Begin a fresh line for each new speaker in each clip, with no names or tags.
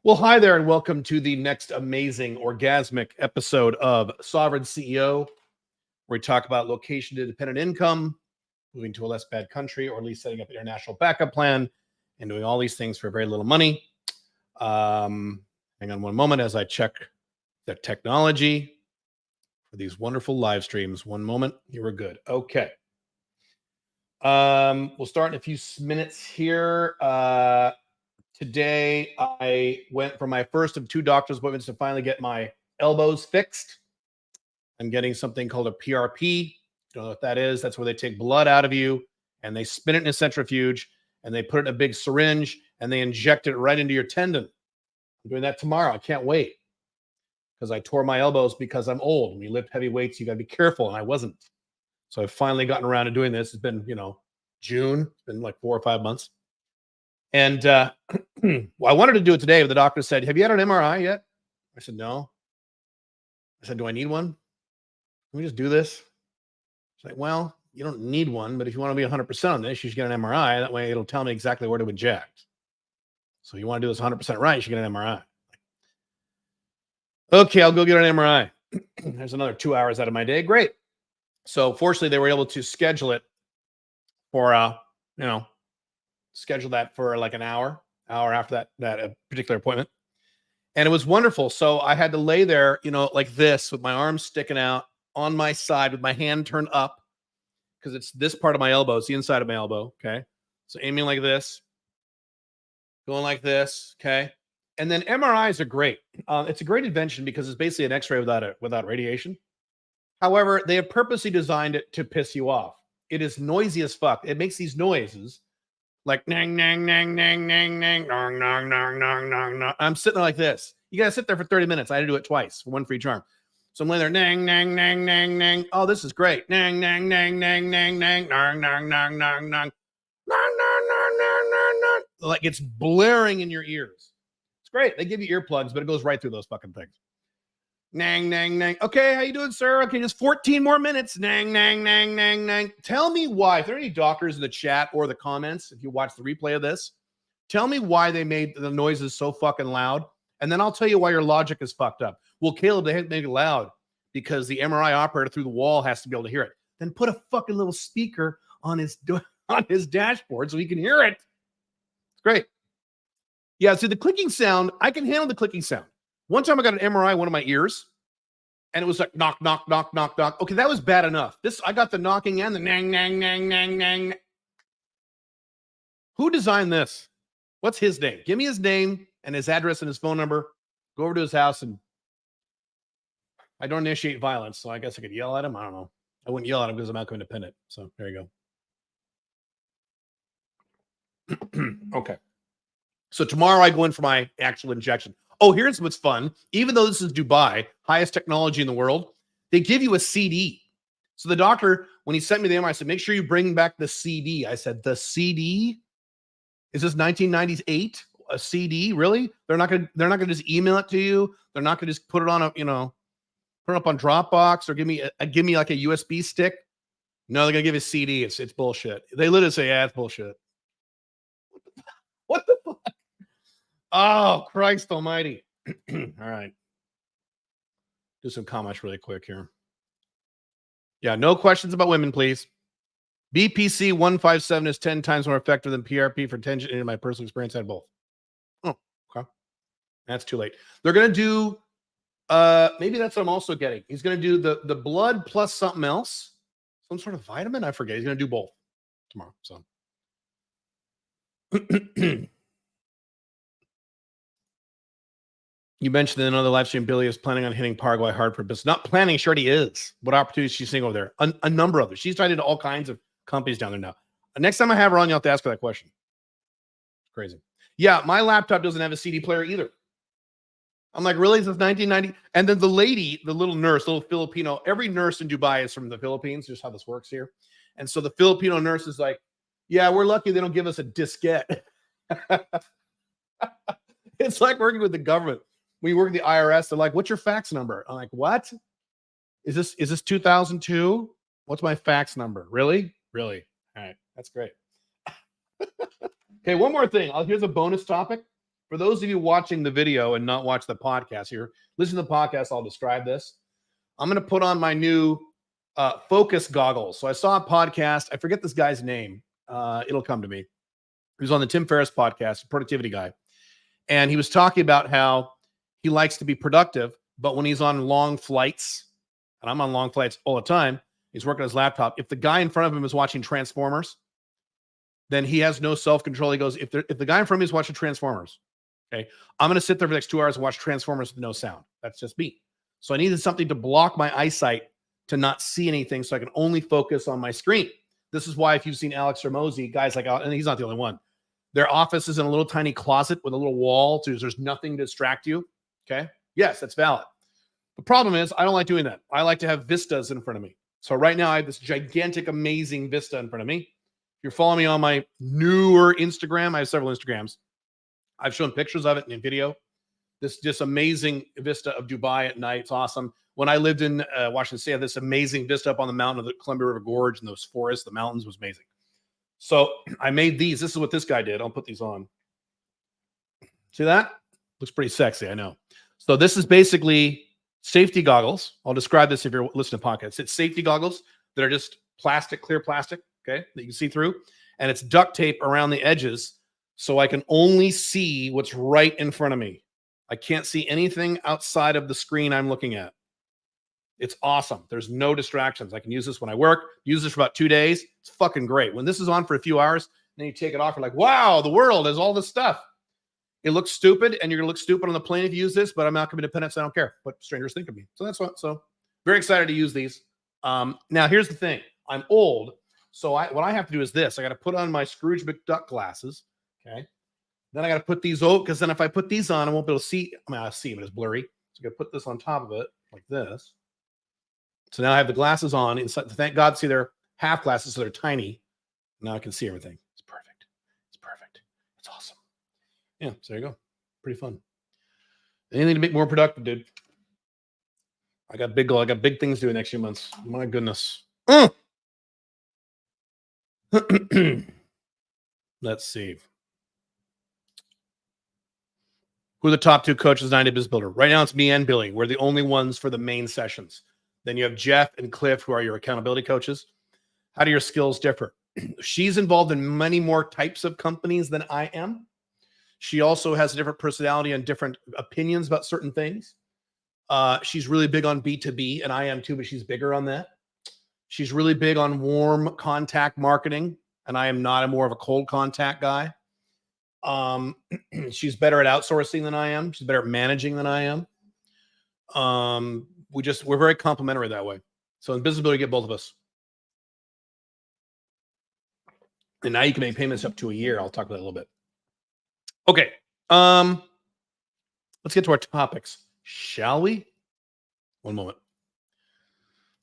Well, hi there, and welcome to the next amazing orgasmic episode of Sovereign CEO, where we talk about location independent income, moving to a less bad country, or at least setting up an international backup plan, and doing all these things for very little money. Hang on one moment as I check the technology for these wonderful live streams. One moment, you were good. Okay. We'll start in a few minutes here. Today, I went for my first of two doctor's appointments to finally get my elbows fixed. I'm getting something called a PRP. Don't know what that is. That's where they take blood out of you and they spin it in a centrifuge and they put it in a big syringe and they inject it right into your tendon. I'm doing that tomorrow. I can't wait because I tore my elbows because I'm old. When you lift heavy weights, you got to be careful, and I wasn't. So I've finally gotten around to doing this. It's been, June. It's been like 4 or 5 months. And well, I wanted to do it today, but the doctor said, "Have you had an MRI yet?" I said, "No." I said, "Do I need one? Can we just do this?" She's like, "Well, you don't need one, but if you want to be 100% on this, you should get an MRI. That way it'll tell me exactly where to inject. So you want to do this 100% right, you should get an MRI." Okay, I'll go get an MRI. There's another 2 hours out of my day. Great. So fortunately, they were able to schedule it for, schedule that for like an hour after that particular appointment. And it was wonderful. So I had to lay there, like this with my arms sticking out on my side with my hand turned up because it's this part of my elbow. It's the inside of my elbow. Okay. So aiming like this, going like this. Okay. And then MRIs are great. It's a great invention because it's basically an X-ray without radiation. However, they have purposely designed it to piss you off. It is noisy as fuck. It makes these noises like nang, nang, nang, nang, nang, nang, nang, nang, nang, nang, nang, nang. I'm sitting there like this. You got to sit there for 30 minutes. I had to do it twice for one for each arm. So I'm laying there, nang, nang, nang, nang, nang. Oh, this is great. Nang, nang, nang, nang, nang, nang, nang, nang, nang, nang, nang, nang. Like it's blaring in your ears. It's great. They give you earplugs, but it goes right through those fucking things. Nang, nang, nang. Okay, how you doing, sir? Okay, just 14 more minutes. Nang, nang, nang, nang, nang. Tell me why. If there are any doctors in the chat or the comments, if you watch the replay of this, tell me why they made the noises so fucking loud, and then I'll tell you why your logic is fucked up. Well, Caleb, they had to make it loud because the MRI operator through the wall has to be able to hear it. Then put a fucking little speaker on his dashboard so he can hear it. It's great. Yeah, see the clicking sound, I can handle the clicking sound. One time I got an MRI in one of my ears, and it was like knock, knock, knock, knock, knock. Okay, that was bad enough. I got the knocking and the nang, nang, nang, nang, nang. Who designed this? What's his name? Give me his name and his address and his phone number. Go over to his house, and I don't initiate violence, so I guess I could yell at him. I don't know. I wouldn't yell at him because I'm Malcolm Independent. So there you go. Okay. So tomorrow I go in for my actual injection. Oh, here's what's fun. Even though this is Dubai, highest technology in the world, they give you a CD. So the doctor, when he sent me the MRI, I said, "Make sure you bring back the CD." I said, "The CD? Is this 1998? A CD? Really? They're not gonna just email it to you. They're not gonna just put it on put it up on Dropbox or give me like a USB stick. No, they're gonna give you a CD. It's bullshit." They literally say, "Yeah, it's bullshit." What the fuck? Oh, Christ almighty. All right. Do some comments really quick here. Yeah, no questions about women, please. BPC 157 is 10 times more effective than PRP for tension. In my personal experience, I had both. Oh, okay. That's too late. They're going to do, maybe that's what I'm also getting. He's going to do the blood plus something else. Some sort of vitamin? I forget. He's going to do both tomorrow. So. You mentioned in another live stream, Billy is planning on hitting Paraguay hard for business. Not planning, she already is. What opportunities she's seeing over there? A number of them. She's tied into all kinds of companies down there now. Next time I have her on, you'll have to ask her that question. Crazy. Yeah, my laptop doesn't have a CD player either. I'm like, really? Since 1990? And then the lady, the little nurse, little Filipino, every nurse in Dubai is from the Philippines, just how this works here. And so the Filipino nurse is like, "Yeah, we're lucky they don't give us a diskette." It's like working with the government. When you work at the IRS, they're like, "What's your fax number?" I'm like, "What? Is this 2002? What's my fax number?" Really? Really? All right. That's great. Okay, one more thing. Here's a bonus topic. For those of you watching the video and not watch the podcast here, listen to the podcast. I'll describe this. I'm going to put on my new focus goggles. So I saw a podcast. I forget this guy's name. It'll come to me. He was on the Tim Ferriss podcast, a productivity guy. And he was talking about how he likes to be productive, but when he's on long flights, and I'm on long flights all the time, he's working on his laptop. If the guy in front of him is watching Transformers, then he has no self-control. He goes, if the guy in front of me is watching Transformers, okay, I'm going to sit there for the next 2 hours and watch Transformers with no sound. That's just me. So I needed something to block my eyesight to not see anything so I can only focus on my screen. This is why if you've seen Alex Hormozi, guys like, and he's not the only one, their office is in a little tiny closet with a little wall. So there's nothing to distract you. Okay. Yes, that's valid. The problem is I don't like doing that. I like to have vistas in front of me. So right now I have this gigantic, amazing vista in front of me. If you're following me on my newer Instagram, I have several Instagrams. I've shown pictures of it in video. This amazing vista of Dubai at night. It's awesome. When I lived in Washington State, I had this amazing vista up on the mountain of the Columbia River Gorge and those forests, the mountains was amazing. So I made these. This is what this guy did. I'll put these on. See that? Looks pretty sexy, I know. So this is basically safety goggles. I'll describe this if you're listening to podcasts. It's safety goggles that are just plastic, clear plastic, okay, that you can see through. And it's duct tape around the edges so I can only see what's right in front of me. I can't see anything outside of the screen I'm looking at. It's awesome. There's no distractions. I can use this when I work. Use this for about 2 days. It's fucking great. When this is on for a few hours, then you take it off. You're like, wow, the world has all this stuff. It looks stupid, and you're gonna look stupid on the plane if you use this. But I'm not gonna be dependent, so I don't care what strangers think of me. So that's what. So very excited to use these. Now here's the thing. I'm old, so what I have to do is this. I got to put on my Scrooge McDuck glasses. Okay. Then I got to put these over because then if I put these on, I won't be able to see. I mean, I'll see, but it's blurry. So I got to put this on top of it like this. So now I have the glasses on. Inside, thank God, see they're half glasses, so they're tiny. Now I can see everything. It's perfect. It's perfect. It's awesome. Yeah, so there you go. Pretty fun. Anything to make more productive, dude. I got big things to do in the next few months. My goodness. Let's see. Who are the top 2 coaches in 9-Day Business Builder? Right now, it's me and Billy. We're the only ones for the main sessions. Then you have Jeff and Cliff, who are your accountability coaches. How do your skills differ? She's involved in many more types of companies than I am. She also has a different personality and different opinions about certain things. She's really big on B2B, and I am too, but she's bigger on that. She's really big on warm contact marketing, and I am not. I'm more of a cold contact guy. She's better at outsourcing than I am. She's better at managing than I am. We're very complementary that way. So in Business Builder, you get both of us. And now you can make payments up to a year. I'll talk about that a little bit. Okay. Let's get to our topics, shall we? One moment.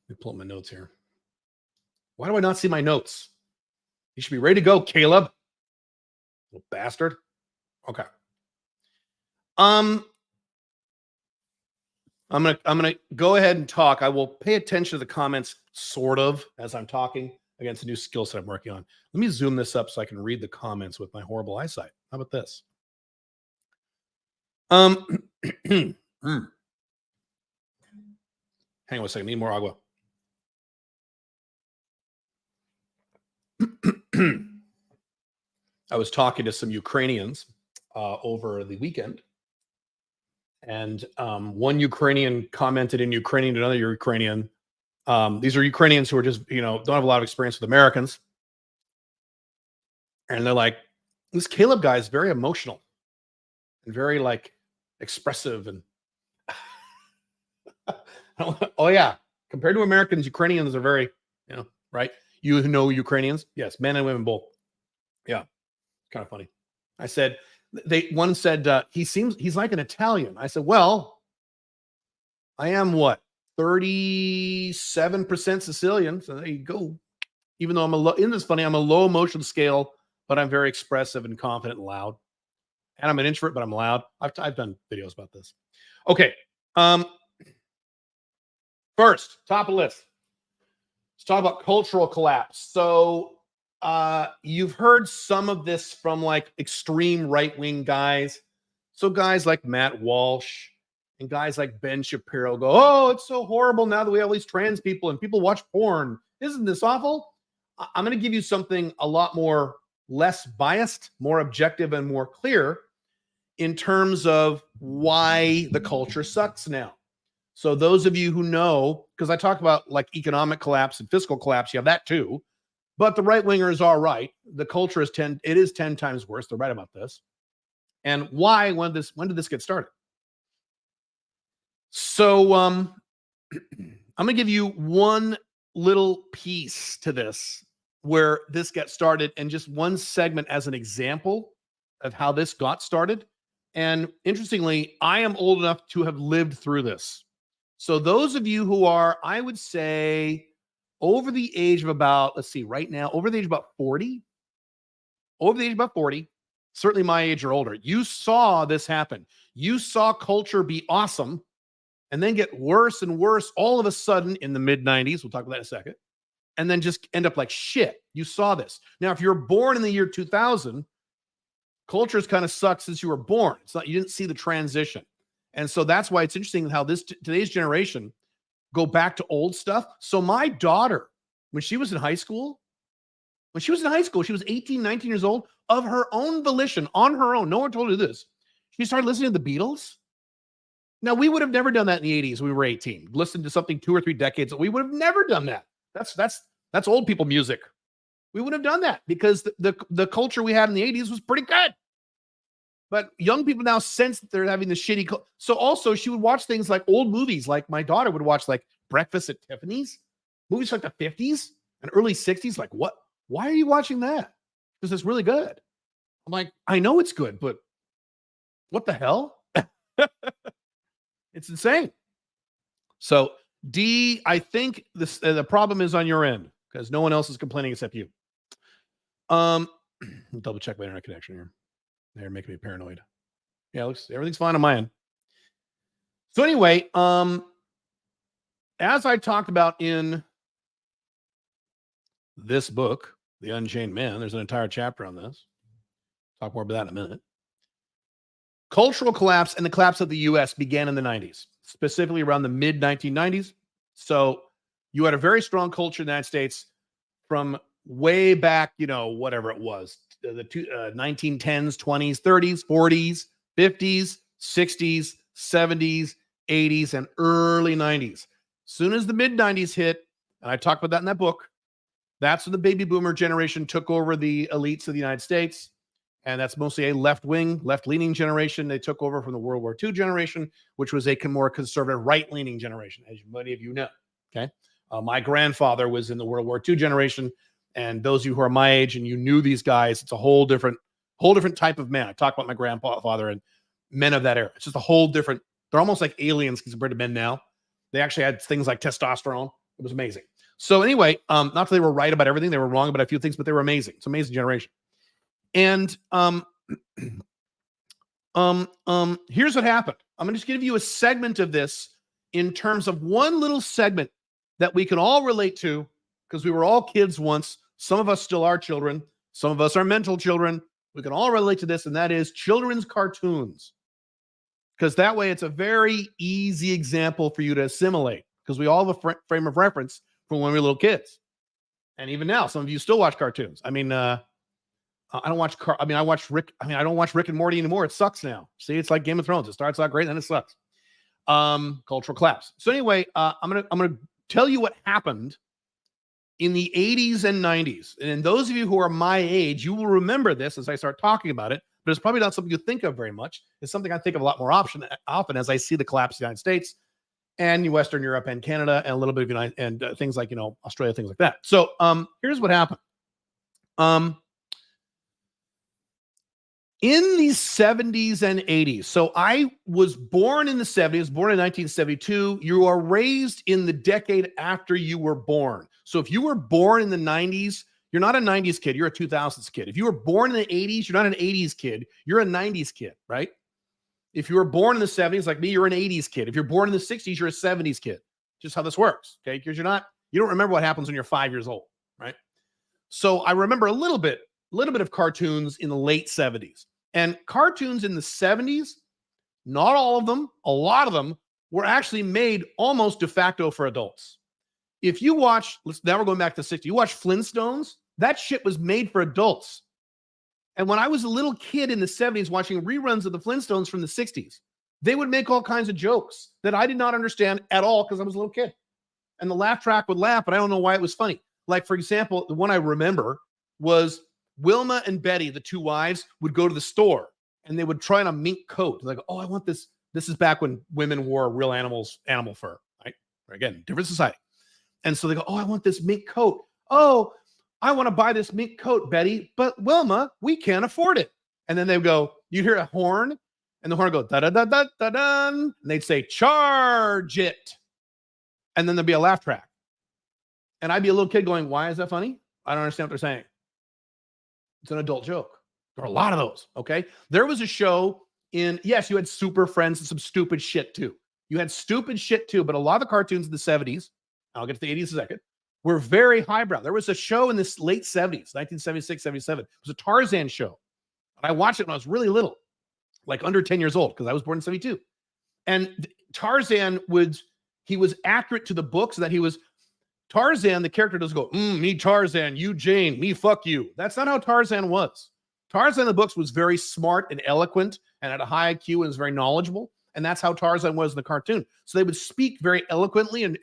Let me pull up my notes here. Why do I not see my notes? You should be ready to go, Caleb. Little bastard. Okay. I'm gonna go ahead and talk. I will pay attention to the comments sort of as I'm talking against a new skill set I'm working on. Let me zoom this up so I can read the comments with my horrible eyesight. How about this? Hang on a second. Need more agua. I was talking to some Ukrainians over the weekend, and one Ukrainian commented in Ukrainian to another Ukrainian. These are Ukrainians who are just, don't have a lot of experience with Americans. And they're like, this Caleb guy is very emotional and very expressive. And oh yeah, compared to Americans, Ukrainians are very, right? You know Ukrainians? Yes, men and women both. Yeah, kind of funny. I said, one said, he's like an Italian. I said, well, I am what? 37% Sicilian. So there you go. Even though isn't this funny? I'm a low emotion scale, but I'm very expressive and confident and loud. And I'm an introvert, but I'm loud. I've done videos about this. Okay. First, top of the list. Let's talk about cultural collapse. So you've heard some of this from extreme right-wing guys So guys like Matt Walsh and guys like Ben Shapiro go, oh, it's so horrible now that we have all these trans people and people watch porn. Isn't this awful? I'm going to give you something a lot more less biased, more objective, and more clear in terms of why the culture sucks now. So those of you who know, because I talk about like economic collapse and fiscal collapse, you have that too. But the right wingers are right. The culture is 10 times worse. They're right about this. And why? When did this get started? So I'm going to give you one little piece to this where this gets started, and just one segment as an example of how this got started. And interestingly, I am old enough to have lived through this. So those of you who are, I would say, over the age of about, let's see, right now, over the age of about 40, certainly my age or older, you saw this happen. You saw culture be awesome and then get worse and worse all of a sudden in the mid-90s. We'll talk about that in a second. And then just end up like shit. You saw this. Now, if you're born in the year 2000, culture's kind of sucked since you were born. It's not, you didn't see the transition. And so that's why it's interesting how today's generation go back to old stuff. So my daughter, when she was in high school, she was 18, 19 years old, of her own volition, on her own. No one told her this. She started listening to the Beatles. Now, we would have never done that in the 80s when we were 18. Listened to something 2 or 3 decades. We would have never done that. That's old people music. We would have done that because the culture we had in the 80s was pretty good. But young people now sense that they're having the shitty. So also she would watch things like old movies. Like my daughter would watch like Breakfast at Tiffany's, movies like the 50s and early 60s. Like, what? Why are you watching that? Because it's really good. I'm like, I know it's good, but what the hell? It's insane. So D, I think this the problem is on your end because no one else is complaining except you. Double check my internet connection here. They're making me paranoid. Yeah, everything's fine on my end. So anyway, as I talked about in this book, The Unchained Man, there's an entire chapter on this. Talk more about that in a minute. Cultural collapse and the collapse of the U.S. began in the 90s, specifically around the mid-1990s. So you had a very strong culture in the United States from way back, whatever it was, the 1910s, 20s, 30s, 40s, 50s, 60s, 70s, 80s, and early 90s. Soon as the mid-90s hit, and I talked about that in that book, that's when the baby boomer generation took over the elites of the United States. And that's mostly a left-leaning generation. They took over from the World War II generation, which was a more conservative, right-leaning generation, as many of you know. Okay, my grandfather was in the World War II generation, and those of you who are my age and you knew these guys, it's a whole different type of man. I talked about my grandfather and men of that era. It's just a whole different. They're almost like aliens compared to men now. They actually had things like testosterone. It was amazing. So anyway, not that they were right about everything, they were wrong about a few things, but they were amazing. It's an amazing generation. And here's what happened. I'm going to just give you a segment of this in terms of one little segment that we can all relate to because we were all kids once. Some of us still are children. Some of us are mental children. We can all relate to this, and that is children's cartoons. Because that way it's a very easy example for you to assimilate because we all have a frame of reference from when we were little kids. And even now, some of you still watch cartoons. I mean, I don't watch I watch Rick. I don't watch Rick and Morty anymore. It sucks now. See, it's like Game of Thrones. It starts out great, then it sucks. Cultural collapse. So anyway, I'm gonna tell you what happened in the 80s and 90s. And those of you who are my age, you will remember this as I start talking about it. But it's probably not something you think of very much. It's something I think of a lot more often as I see the collapse of the United States and Western Europe and Canada and a little bit of things like Australia, things like that. So here's what happened. In the 70s and 80s, so I was born in the 70s, born in 1972. You are raised in the decade after you were born. So if you were born in the 90s, you're not a 90s kid, you're a 2000s kid. If you were born in the 80s, you're not an 80s kid, you're a 90s kid, right? If you were born in the 70s, like me, you're an 80s kid. If you're born in the 60s, you're a 70s kid. Just how this works, okay? Because you don't remember what happens when you're 5 years old, right? So I remember a little bit of cartoons in the late 70s. And cartoons in the 70s not all of them, a lot of them were actually made almost de facto for adults. If you watch, now we're going back to the 60s, you watch Flintstones, that shit was made for adults. And when I was a little kid in the 70s watching reruns of the Flintstones from the 60s, they would make all kinds of jokes that I did not understand at all because I was a little kid. And the laugh track would laugh, but I don't know why it was funny. Like, for example, the one I remember was Wilma and Betty, the two wives, would go to the store and they would try on a mink coat. Like, oh, I want this. This is back when women wore real animal fur, right? Again, different society. And so they go, oh, I want this mink coat. Oh, I want to buy this mink coat, Betty, but Wilma, we can't afford it. And then they would go, you hear a horn, and the horn would go, da-da-da-da-da-da, and they'd say, charge it. And then there'd be a laugh track. And I'd be a little kid going, why is that funny? I don't understand what they're saying. It's an adult joke. There are a lot of those, okay? There was a show yes, you had Super Friends and some stupid shit too. You had stupid shit too, but a lot of the cartoons in the 70s, I'll get to the 80s in a second, were very highbrow. There was a show in the late 70s, 1976, 77. It was a Tarzan show. And I watched it when I was really little, like under 10 years old, because I was born in 72. And Tarzan he was accurate to the book, so that he was Tarzan, the character doesn't go, me Tarzan, you Jane, me fuck you. That's not how Tarzan was. Tarzan in the books was very smart and eloquent and had a high IQ and was very knowledgeable. And that's how Tarzan was in the cartoon. So they would speak very eloquently and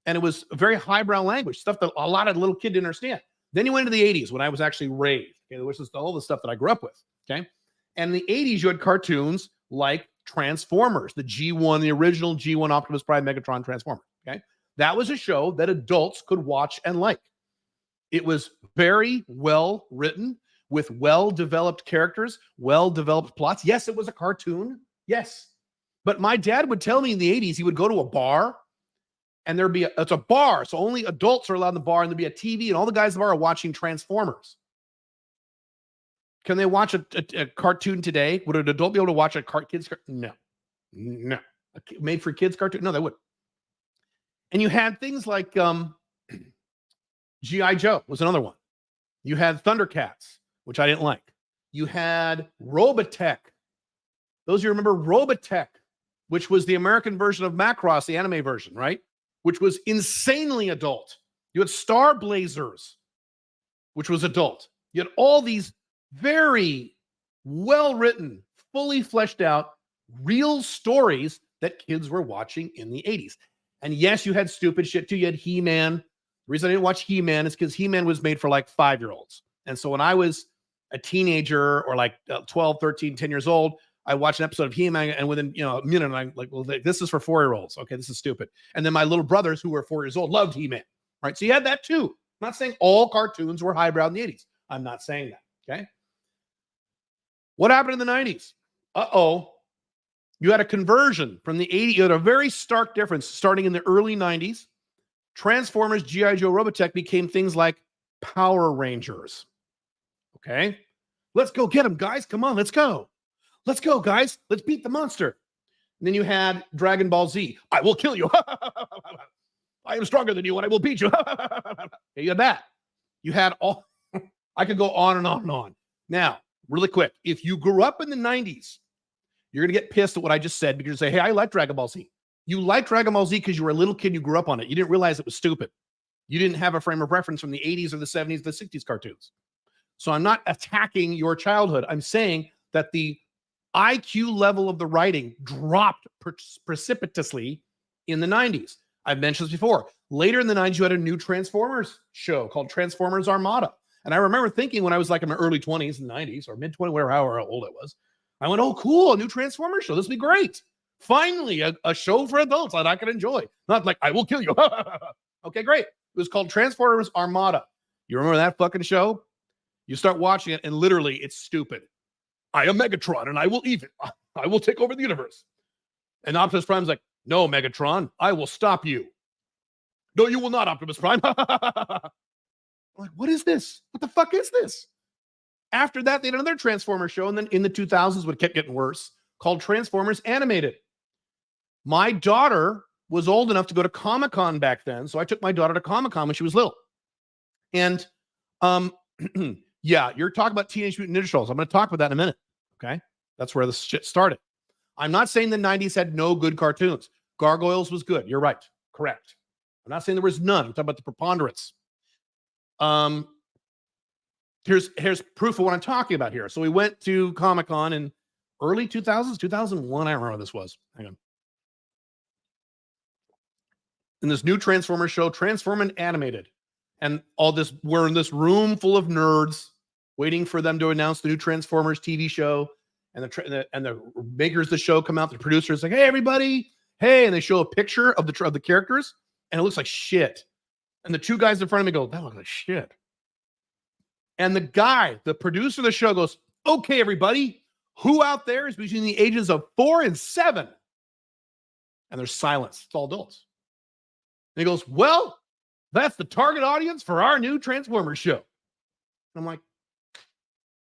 it was very highbrow language, stuff that a lot of little kids didn't understand. Then you went into the 80s when I was actually raised, okay, which is all the stuff that I grew up with, okay? And in the 80s, you had cartoons like Transformers, the G1, the original G1 Optimus Prime Megatron Transformer, okay? That was a show that adults could watch and like. It was very well written with well-developed characters, well-developed plots. Yes, it was a cartoon, yes. But my dad would tell me in the 80s, he would go to a bar, and it's a bar, so only adults are allowed in the bar, and there'd be a TV, and all the guys in the bar are watching Transformers. Can they watch a cartoon today? Would an adult be able to watch a kids cartoon? No. A made for kids cartoon? No, they wouldn't. And you had things like G.I. Joe was another one. You had Thundercats, which I didn't like. You had Robotech. Those of you remember Robotech, which was the American version of Macross, the anime version, right? Which was insanely adult. You had Star Blazers, which was adult. You had all these very well-written, fully fleshed out, real stories that kids were watching in the 80s. And yes, you had stupid shit too. You had He-Man. The reason I didn't watch He-Man is because He-Man was made for like 5-year-olds. And so when I was a teenager or like 12, 13, 10 years old, I watched an episode of He-Man, and within a minute, I'm like, well, this is for 4-year-olds. Okay, this is stupid. And then my little brothers who were 4 years old loved He-Man, right? So you had that too. I'm not saying all cartoons were highbrow in the 80s. I'm not saying that, okay? What happened in the 90s? You had a conversion from the 80s. You had a very stark difference starting in the early 90s. Transformers, G.I. Joe, Robotech became things like Power Rangers. Okay? Let's go get them, guys. Come on, let's go. Let's go, guys. Let's beat the monster. And then you had Dragon Ball Z. I will kill you. I am stronger than you and I will beat you. You had that. You had all. I could go on and on and on. Now, really quick, if you grew up in the 90s, you're going to get pissed at what I just said because you say, hey, I like Dragon Ball Z. You like Dragon Ball Z because you were a little kid and you grew up on it. You didn't realize it was stupid. You didn't have a frame of reference from the 80s or the 70s, the 60s cartoons. So I'm not attacking your childhood. I'm saying that the IQ level of the writing dropped precipitously in the 90s. I've mentioned this before. Later in the 90s, you had a new Transformers show called Transformers Armada. And I remember thinking when I was like in my early 20s and 90s or mid 20s, however old I was, I went, oh, cool, a new Transformers show. This will be great. Finally, a show for adults that I can enjoy. Not like, I will kill you. Okay, great. It was called Transformers Armada. You remember that fucking show? You start watching it, and literally, it's stupid. I am Megatron, and I will I will take over the universe. And Optimus Prime's like, no, Megatron, I will stop you. No, you will not, Optimus Prime. I'm like, what is this? What the fuck is this? After that, they had another Transformers show, and then in the 2000s, it kept getting worse, called Transformers Animated. My daughter was old enough to go to Comic-Con back then, so I took my daughter to Comic-Con when she was little. And, yeah, you're talking about Teenage Mutant Ninja Turtles. I'm going to talk about that in a minute, okay? That's where this shit started. I'm not saying the 90s had no good cartoons. Gargoyles was good. You're right. Correct. I'm not saying there was none. I'm talking about the preponderance. Here's proof of what I'm talking about here. So we went to Comic-Con in early 2000s, 2001. I don't remember what this was. Hang on. In this new Transformers show, Transforming Animated. And all this, we're in this room full of nerds waiting for them to announce the new Transformers TV show. And the makers of the show come out, the producers like, hey, everybody. Hey, and they show a picture of the characters, and it looks like shit. And the two guys in front of me go, that looks like shit. And the producer of the show goes, okay, everybody, who out there is between the ages of 4 and 7? And there's silence. It's all adults. And he goes, well, that's the target audience for our new Transformers show. And I'm like,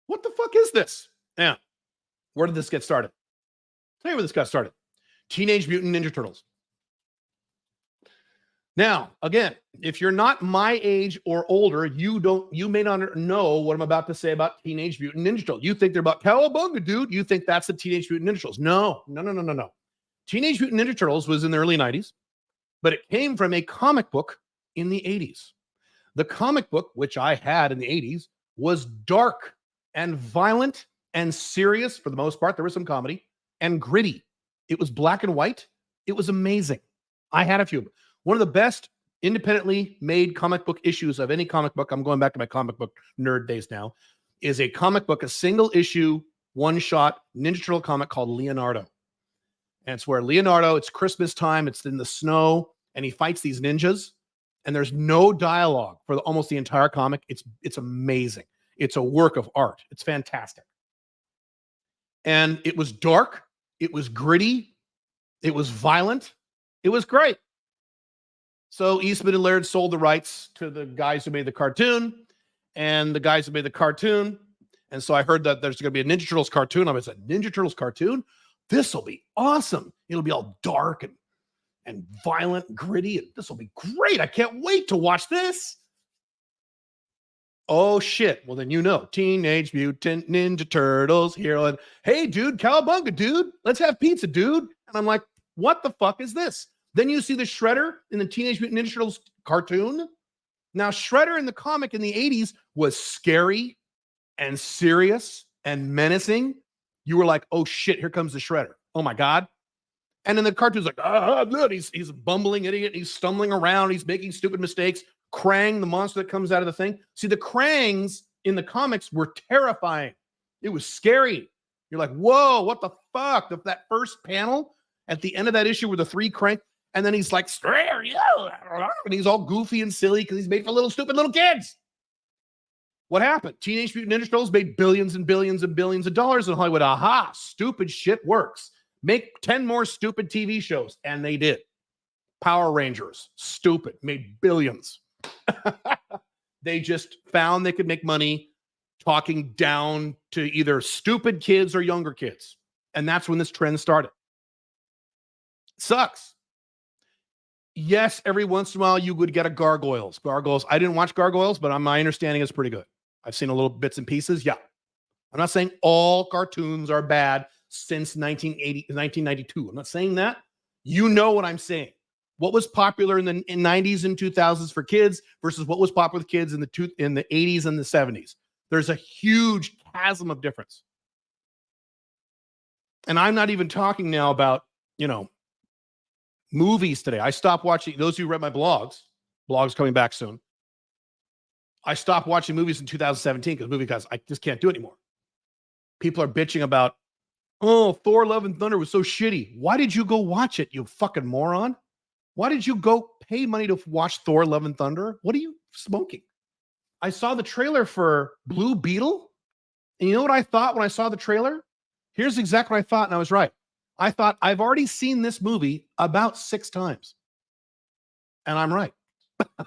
what the fuck is this? Yeah. Where did this get started? I'll tell you where this got started. Teenage Mutant Ninja Turtles. Now, again, if you're not my age or older, you may not know what I'm about to say about Teenage Mutant Ninja Turtles. You think they're about Cowabunga, dude. You think that's the Teenage Mutant Ninja Turtles. No. Teenage Mutant Ninja Turtles was in the early 90s, but it came from a comic book in the 80s. The comic book, which I had in the 80s, was dark and violent and serious for the most part. There was some comedy and gritty. It was black and white. It was amazing. I had a few. One of the best independently made comic book issues of any comic book, I'm going back to my comic book nerd days now, is a comic book, a single issue, one-shot Ninja Turtle comic called Leonardo. And it's where Leonardo, it's Christmas time, it's in the snow, and he fights these ninjas, and there's no dialogue for almost the entire comic. It's amazing. It's a work of art. It's fantastic. And it was dark. It was gritty. It was violent. It was great. So Eastman and Laird sold the rights to the guys who made the cartoon, and the guys who made the cartoon. And so I heard that there's going to be a Ninja Turtles cartoon. I was like, Ninja Turtles cartoon? This will be awesome. It'll be all dark and violent, and gritty, and this will be great. I can't wait to watch this. Oh, shit. Well, then Teenage Mutant Ninja Turtles, hero. And hey, dude, Cowabunga, dude. Let's have pizza, dude. And I'm like, what the fuck is this? Then you see the Shredder in the Teenage Mutant Ninja Turtles cartoon. Now, Shredder in the comic in the 80s was scary and serious and menacing. You were like, oh, shit, here comes the Shredder. Oh, my God. And then the cartoon's like, he's a bumbling idiot. He's stumbling around. He's making stupid mistakes. Krang, the monster that comes out of the thing. See, the Krangs in the comics were terrifying. It was scary. You're like, whoa, what the fuck? That first panel at the end of that issue were the 3 Krang, and then he's like, and he's all goofy and silly because he's made for little stupid little kids. What happened? Teenage Mutant Ninja Turtles made billions and billions and billions of dollars in Hollywood. Aha, stupid shit works. Make 10 more stupid TV shows. And they did. Power Rangers, stupid, made billions. They just found they could make money talking down to either stupid kids or younger kids. And that's when this trend started. Sucks. Yes, every once in a while you would get a Gargoyles. I didn't watch Gargoyles, but my understanding is pretty good. I've seen a little bits and pieces. Yeah. I'm not saying all cartoons are bad since 1992. I'm not saying that. You know what I'm saying. What was popular in the 90s and 2000s for kids versus what was popular with kids in the 80s and the 70s. There's a huge chasm of difference. And I'm not even talking now about, movies today. I stopped watching, those who read my blogs coming back soon. I stopped watching movies in 2017 because I just can't do it anymore. People are bitching about, oh, Thor Love and Thunder was so shitty. Why did you go watch it, you fucking moron? Why did you go pay money to watch Thor Love and Thunder? What are you smoking? I saw the trailer for Blue Beetle. And you know what I thought when I saw the trailer? Here's exactly what I thought, and I was right. I thought, I've already seen this movie about 6 times. And I'm right.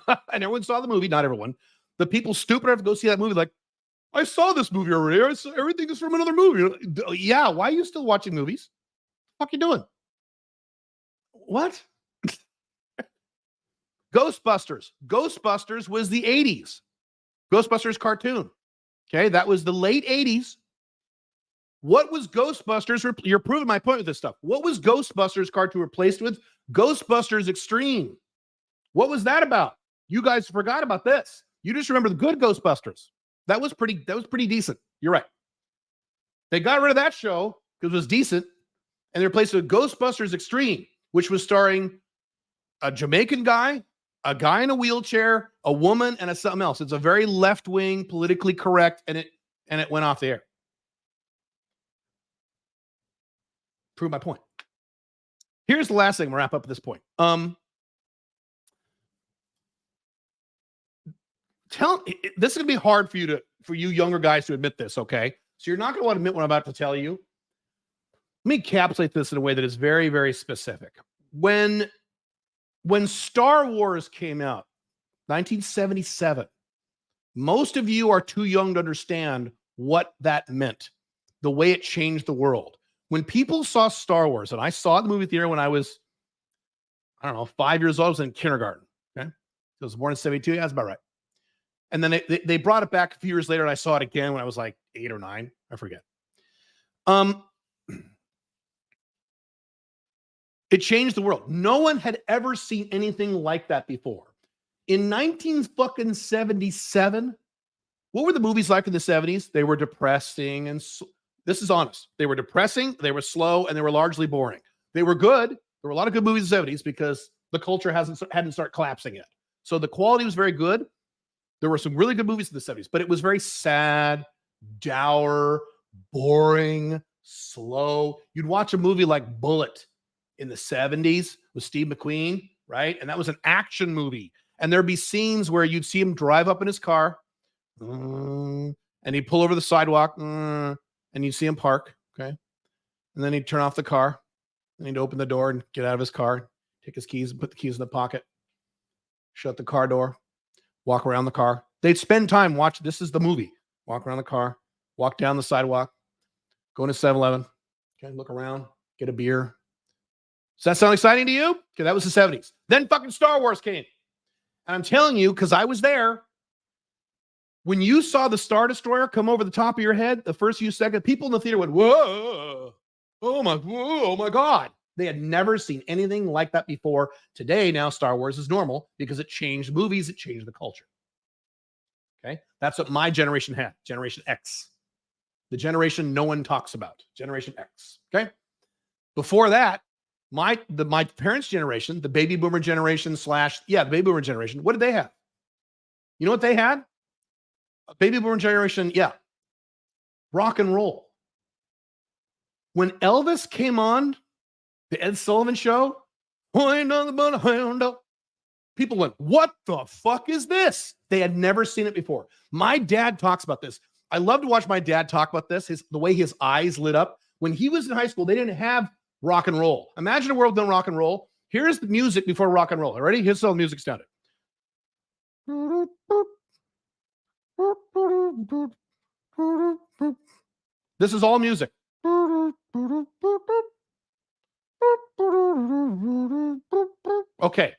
And everyone saw the movie, not everyone. The people stupid enough to go see that movie, like, I saw this movie already. Everything is from another movie. Yeah, why are you still watching movies? What the fuck are you doing? What? Ghostbusters. Ghostbusters was the 80s. Ghostbusters cartoon. Okay, that was the late 80s. What was Ghostbusters? You're proving my point with this stuff. What was Ghostbusters cartoon replaced with? Ghostbusters Extreme. What was that about? You guys forgot about this. You just remember the good Ghostbusters. That was pretty decent. You're right. They got rid of that show because it was decent, and they replaced it with Ghostbusters Extreme, which was starring a Jamaican guy, a guy in a wheelchair, a woman, and something else. It's a very left-wing, politically correct, and it went off the air. Prove my point. Here's the last thing. We'll wrap up at this point. This is gonna be hard for you younger guys to admit this, okay? So you're not gonna want to admit what I'm about to tell you. Let me encapsulate this in a way that is very, very specific. When Star Wars came out, 1977, most of you are too young to understand what that meant, the way it changed the world. When people saw Star Wars, and I saw it in the movie theater when I was, 5 years old, I was in kindergarten. Okay, I was born in 72. Yeah, that's about right. And then they brought it back a few years later, and I saw it again when I was like 8 or 9. I forget. It changed the world. No one had ever seen anything like that before. In 1977, what were the movies like in the 70s? They were depressing, and this is honest. They were depressing, they were slow, and they were largely boring. They were good. There were a lot of good movies in the 70s because the culture hadn't started collapsing yet. So the quality was very good. There were some really good movies in the 70s, but it was very sad, dour, boring, slow. You'd watch a movie like Bullet in the 70s with Steve McQueen, right? And that was an action movie. And there'd be scenes where you'd see him drive up in his car, and he'd pull over the sidewalk, and you'd see him park, okay? And then he'd turn off the car, and he'd open the door and get out of his car, take his keys and put the keys in the pocket, shut the car door, walk around the car. They'd spend time watching. This is the movie. Walk around the car, walk down the sidewalk, go into 7-Eleven, okay, look around, get a beer. Does that sound exciting to you? Okay, that was the 70s. Then fucking Star Wars came. And I'm telling you, because I was there, when you saw the Star Destroyer come over the top of your head, the first few seconds, people in the theater went, whoa, oh my God. They had never seen anything like that before. Today, now Star Wars is normal because it changed movies, it changed the culture. Okay, that's what my generation had, Generation X. The generation no one talks about, Generation X. Okay, before that, my parents' generation, the baby boomer generation the baby boomer generation, what did they have? You know what they had? A baby boomer generation, rock and roll. When Elvis came on the Ed Sullivan Show, people went, what the fuck is this? They had never seen it before. My dad talks about this. I love to watch my dad talk about this, the way his eyes lit up. When he was in high school, they didn't have rock and roll. Imagine a world without rock and roll. Here's the music before rock and roll. Ready? Here's how the music sounded. This is all music. Okay.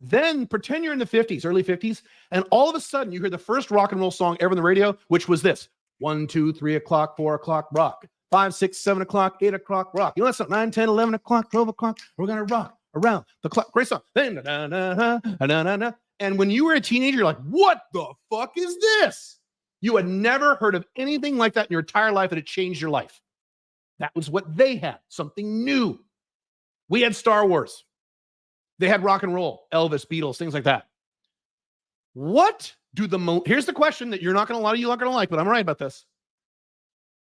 Then pretend you're in the 50s, early 50s, and all of a sudden you hear the first rock and roll song ever on the radio, which was this: 1, 2, 3 o'clock, 4 o'clock, rock. 5, 6, 7 o'clock, 8 o'clock, rock. You know, that's 9, 10, 11 o'clock, 12 o'clock. We're going to rock around the clock. Great song. And when you were a teenager, you're like, what the fuck is this? You had never heard of anything like that in your entire life, and it changed your life. That was what they had, something new. We had Star Wars. They had rock and roll, Elvis, Beatles, things like that. Here's the question that a lot of you aren't going to like, but I'm right about this.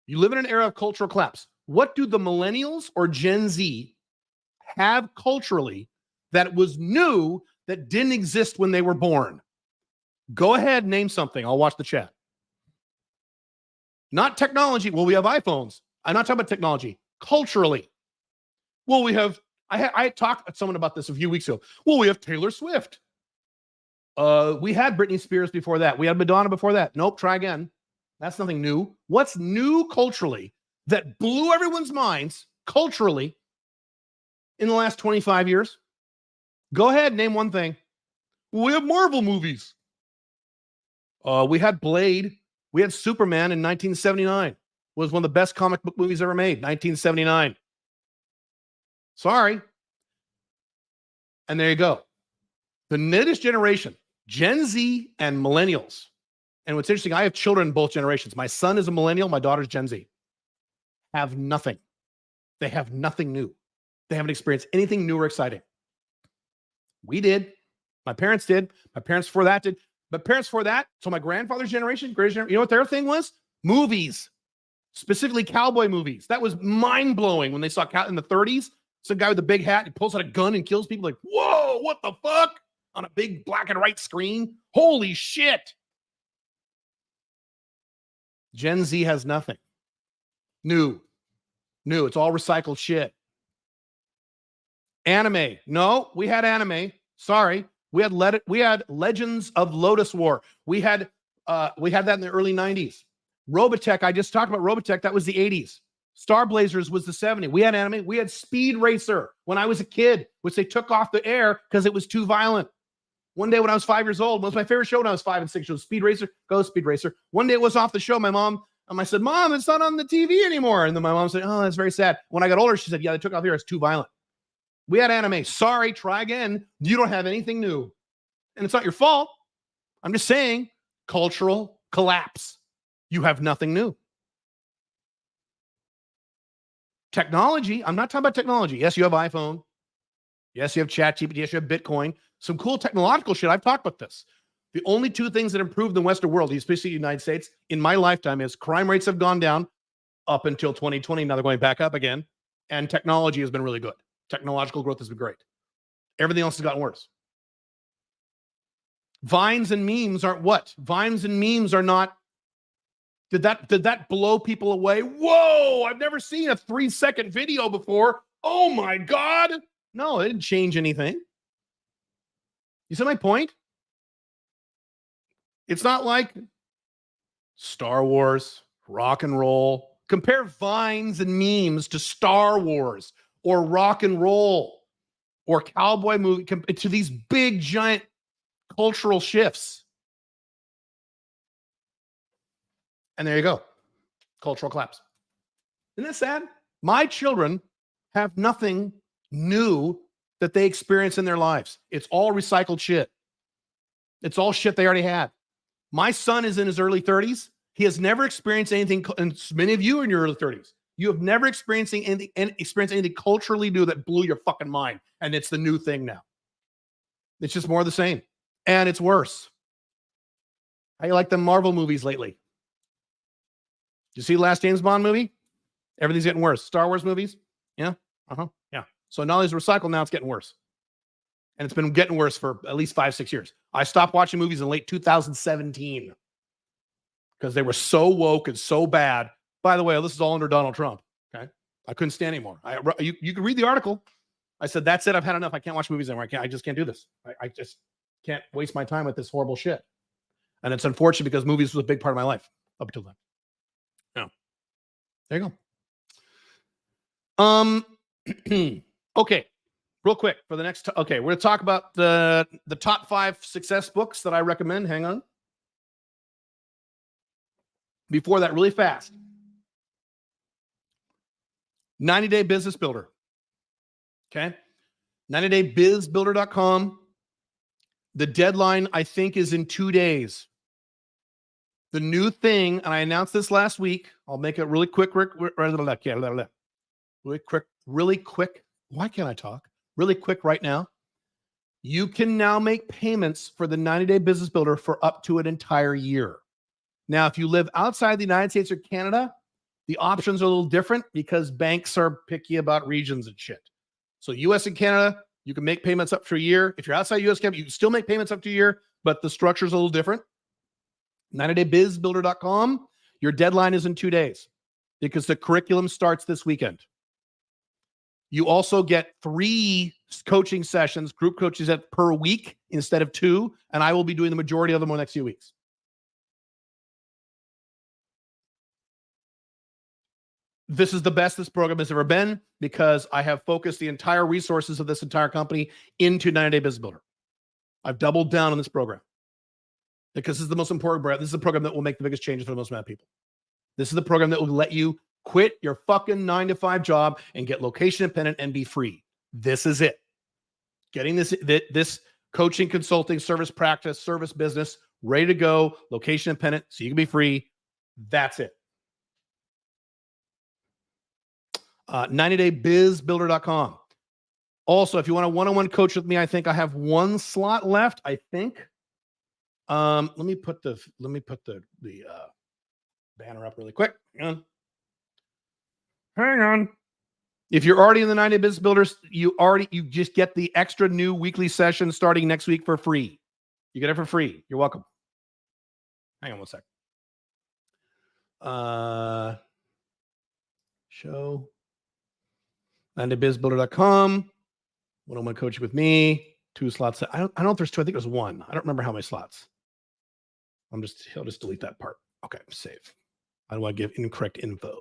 You live in an era of cultural collapse. What do the millennials or Gen Z have culturally that was new that didn't exist when they were born? Go ahead, name something. I'll watch the chat. Not technology. Well, we have iPhones. I'm not talking about technology. Culturally. Well, I talked to someone about this a few weeks ago. Well, we have Taylor Swift. We had Britney Spears before that. We had Madonna before that. Nope, try again. That's nothing new. What's new culturally that blew everyone's minds culturally in the last 25 years? Go ahead, name one thing. We have Marvel movies. We had Blade. We had Superman in 1979. was one of the best comic book movies ever made, 1979. Sorry. And there you go. The latest generation, Gen Z and millennials. And what's interesting, I have children in both generations. My son is a millennial, my daughter's Gen Z. Have nothing. They have nothing new. They haven't experienced anything new or exciting. We did. My parents did. My parents before that did. But parents before that, so my grandfather's generation, greatest generation, you know what their thing was? Movies. Specifically cowboy movies. That was mind-blowing when they saw in the 30s. Some guy with a big hat, he pulls out a gun and kills people like, whoa, what the fuck? On a big black and white screen. Holy shit. Gen Z has nothing. New. It's all recycled shit. Anime. No, we had anime. Sorry. We had Legends of Lotus War. We had that in the early 90s. Robotech, I just talked about Robotech. That was the 80s. Star Blazers was the 70s. We had anime. We had Speed Racer when I was a kid, which they took off the air because it was too violent. One day when I was 5 years old, it was my favorite show when I was 5 and 6 years old. Speed Racer, go Speed Racer. One day it was off the show. I said, Mom, it's not on the TV anymore. And then my mom said, oh, that's very sad. When I got older, she said, yeah, they took off the air. It's too violent. We had anime. Sorry, try again. You don't have anything new. And it's not your fault. I'm just saying, cultural collapse. You have nothing new. Technology, I'm not talking about technology. Yes, you have iPhone. Yes, you have ChatGPT. Yes, you have Bitcoin. Some cool technological shit. I've talked about this. The only two things that improved in the Western world, especially the United States, in my lifetime is crime rates have gone down up until 2020. Now they're going back up again. And technology has been really good. Technological growth has been great. Everything else has gotten worse. Vines and memes aren't what? Vines and memes are not. Did that blow people away? Whoa, I've never seen a 3-second video before. Oh my God. No, it didn't change anything. You see my point? It's not like Star Wars, rock and roll. Compare Vines and memes to Star Wars or rock and roll or cowboy movie to these big, giant cultural shifts. And there you go. Cultural collapse. Isn't that sad? My children have nothing new that they experience in their lives. It's all recycled shit. It's all shit they already had. My son is in his early 30s. He has never experienced anything, and many of you are in your early 30s. You have never experienced anything culturally new that blew your fucking mind. And it's the new thing now. It's just more of the same. And it's worse. How you like the Marvel movies lately? You see the last James Bond movie? Everything's getting worse. Star Wars movies? Yeah. Yeah. So not only is it recycled, now it's getting worse. And it's been getting worse for at least 5-6 years. I stopped watching movies in late 2017 because they were so woke and so bad. By the way, this is all under Donald Trump. Okay. I couldn't stand anymore. You can read the article. I said, that's it. I've had enough. I can't watch movies anymore. I just can't do this. I just can't waste my time with this horrible shit. And it's unfortunate because movies was a big part of my life up until then. Yeah. There you go. Okay. Real quick for the next. Okay. We're going to talk about the top 5 success books that I recommend. Hang on. Before that, really fast. 90-Day Business Builder. Okay. 90daybizbuilder.com. The deadline, I think, is in 2 days. The new thing, and I announced this last week. I'll make it really quick. Really quick. Why can't I talk? Really quick right now. You can now make payments for the 90-Day Business Builder for up to an entire year. Now, if you live outside the United States or Canada, the options are a little different because banks are picky about regions and shit. So US and Canada, you can make payments up to a year. If you're outside US, Canada, you can still make payments up to a year, but the structure is a little different. 90daybizbuilder.com. Your deadline is in 2 days because the curriculum starts this weekend. You also get 3 coaching sessions, group coaches per week instead of 2, and I will be doing the majority of them over the next few weeks. This is the best this program has ever been because I have focused the entire resources of this entire company into 90-Day Business Builder. I've doubled down on this program because this is the most important program. This is the program that will make the biggest changes for the most amount of people. This is the program that will let you quit your fucking 9-to-5 job and get location independent and be free. This is it. Getting this coaching, consulting, service practice, service business ready to go, location independent, so you can be free. That's it. 90daybizbuilder.com. Also, if you want a one-on-one coach with me, I think I have one slot left. I think. Let me put the banner up really quick. Hang on. If you're already in the 90 Day Business Builders, you just get the extra new weekly session starting next week for free. You get it for free. You're welcome. Hang on one sec. Show 90daybizbuilder.com. One-on-one coaching with me. 2 slots. I don't know if there's 2. I think there's 1. I don't remember how many slots. He'll just delete that part. Okay, save. I don't want to give incorrect info.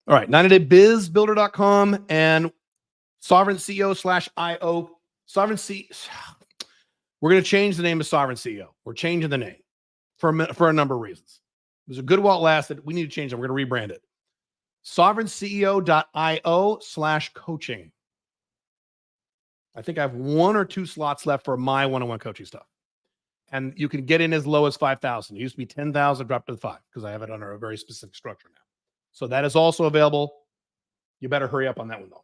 All right, 90daybizbuilder.com and Sovereign CEO/IO. Sovereign CEO. We're going to change the name of Sovereign CEO. We're changing the name for a number of reasons. It was a good while it lasted. We need to change it. We're going to rebrand it. SovereignCEO.io/coaching. I think I have 1 or 2 slots left for my one-on-one coaching stuff. And you can get in as low as 5,000. It used to be 10,000, dropped to 5 because I have it under a very specific structure now. So that is also available. You better hurry up on that one, though.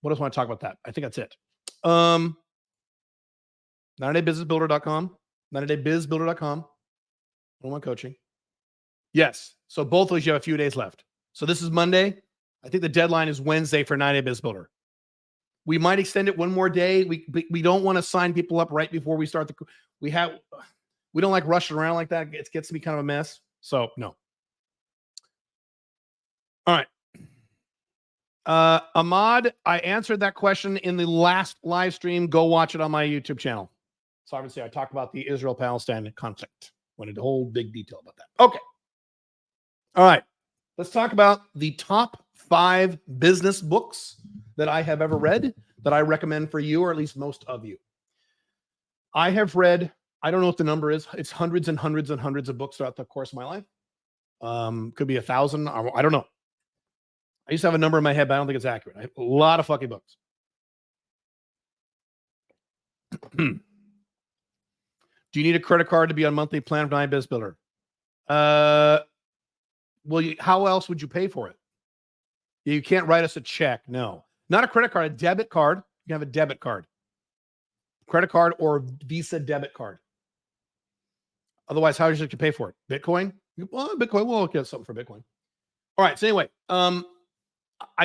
What else want to talk about that? I think that's it. 90daybizbuilder.com. 90daybizbuilder.com. One-on-one coaching. Yes. So both of those, you have a few days left. So this is Monday. I think the deadline is Wednesday for 90 Day Biz Builder. We might extend it one more day. We don't want to sign people up right before we start we don't like rushing around like that. It gets to be kind of a mess. So no. All right. Ahmad, I answered that question in the last live stream. Go watch it on my YouTube channel. So obviously I talked about the Israel-Palestine conflict. Went into whole big detail about that. Okay. All right. Let's talk about the top 5 business books that I have ever read that I recommend for you, or at least most of you. I have read, I don't know what the number is. It's hundreds and hundreds and hundreds of books throughout the course of my life. Could be 1,000. I don't know. I used to have a number in my head, but I don't think it's accurate. I have a lot of fucking books. Do you need a credit card to be on monthly plan of 90 Biz Builder? How else would you pay for it? You can't write us a check. No, not a credit card, a debit card. You can have a debit card, credit card, or Visa debit card. Otherwise, how should you pay for it? Bitcoin? Well, Bitcoin. We'll look at something for Bitcoin. All right. So anyway, I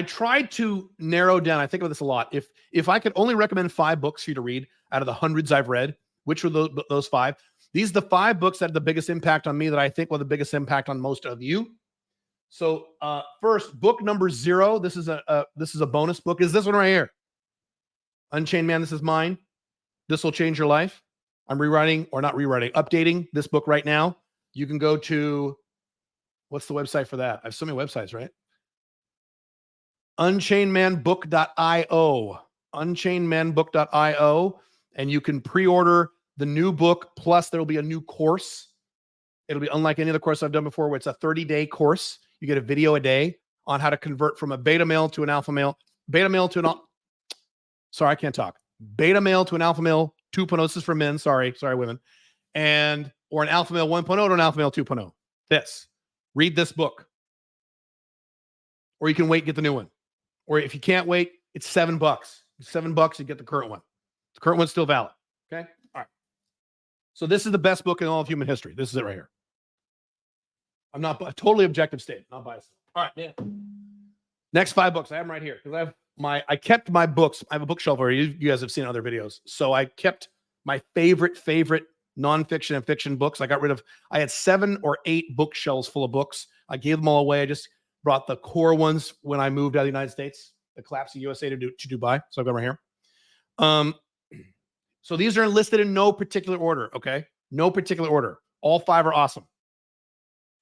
tried to narrow down. I think about this a lot. If I could only recommend 5 books for you to read out of the hundreds I've read, which were those 5? These are the 5 books that had the biggest impact on me that I think were the biggest impact on most of you. So first, book number 0. This is a bonus book. Is this one right here? Unchained Man. This is mine. This will change your life. I'm updating this book right now. You can go to, what's the website for that? I have so many websites, right? Unchainedmanbook.io. Unchainedmanbook.io. And you can pre-order the new book. Plus, there will be a new course. It'll be unlike any other course I've done before, where it's a 30-day course. You get a video a day on how to convert from a beta male to an alpha male. Beta male to an sorry, I can't talk. Beta male to an alpha male 2.0. This is for men. Sorry, women. Or an alpha male 1.0 to an alpha male 2.0. Read this book. Or you can wait and get the new one. Or if you can't wait, it's $7. $7, you get the current one. The current one's still valid. Okay? All right. So this is the best book in all of human history. This is it right here. I'm not a totally objective statement, not biased. All right, yeah. Next 5 books. I have them right here because I kept my books. I have a bookshelf where you guys have seen other videos. So I kept my favorite nonfiction and fiction books. I had 7 or 8 bookshelves full of books. I gave them all away. I just brought the core ones when I moved out of the United States, the collapse of USA to Dubai. So I've got them right here. So these are listed in no particular order. Okay. No particular order. All 5 are awesome.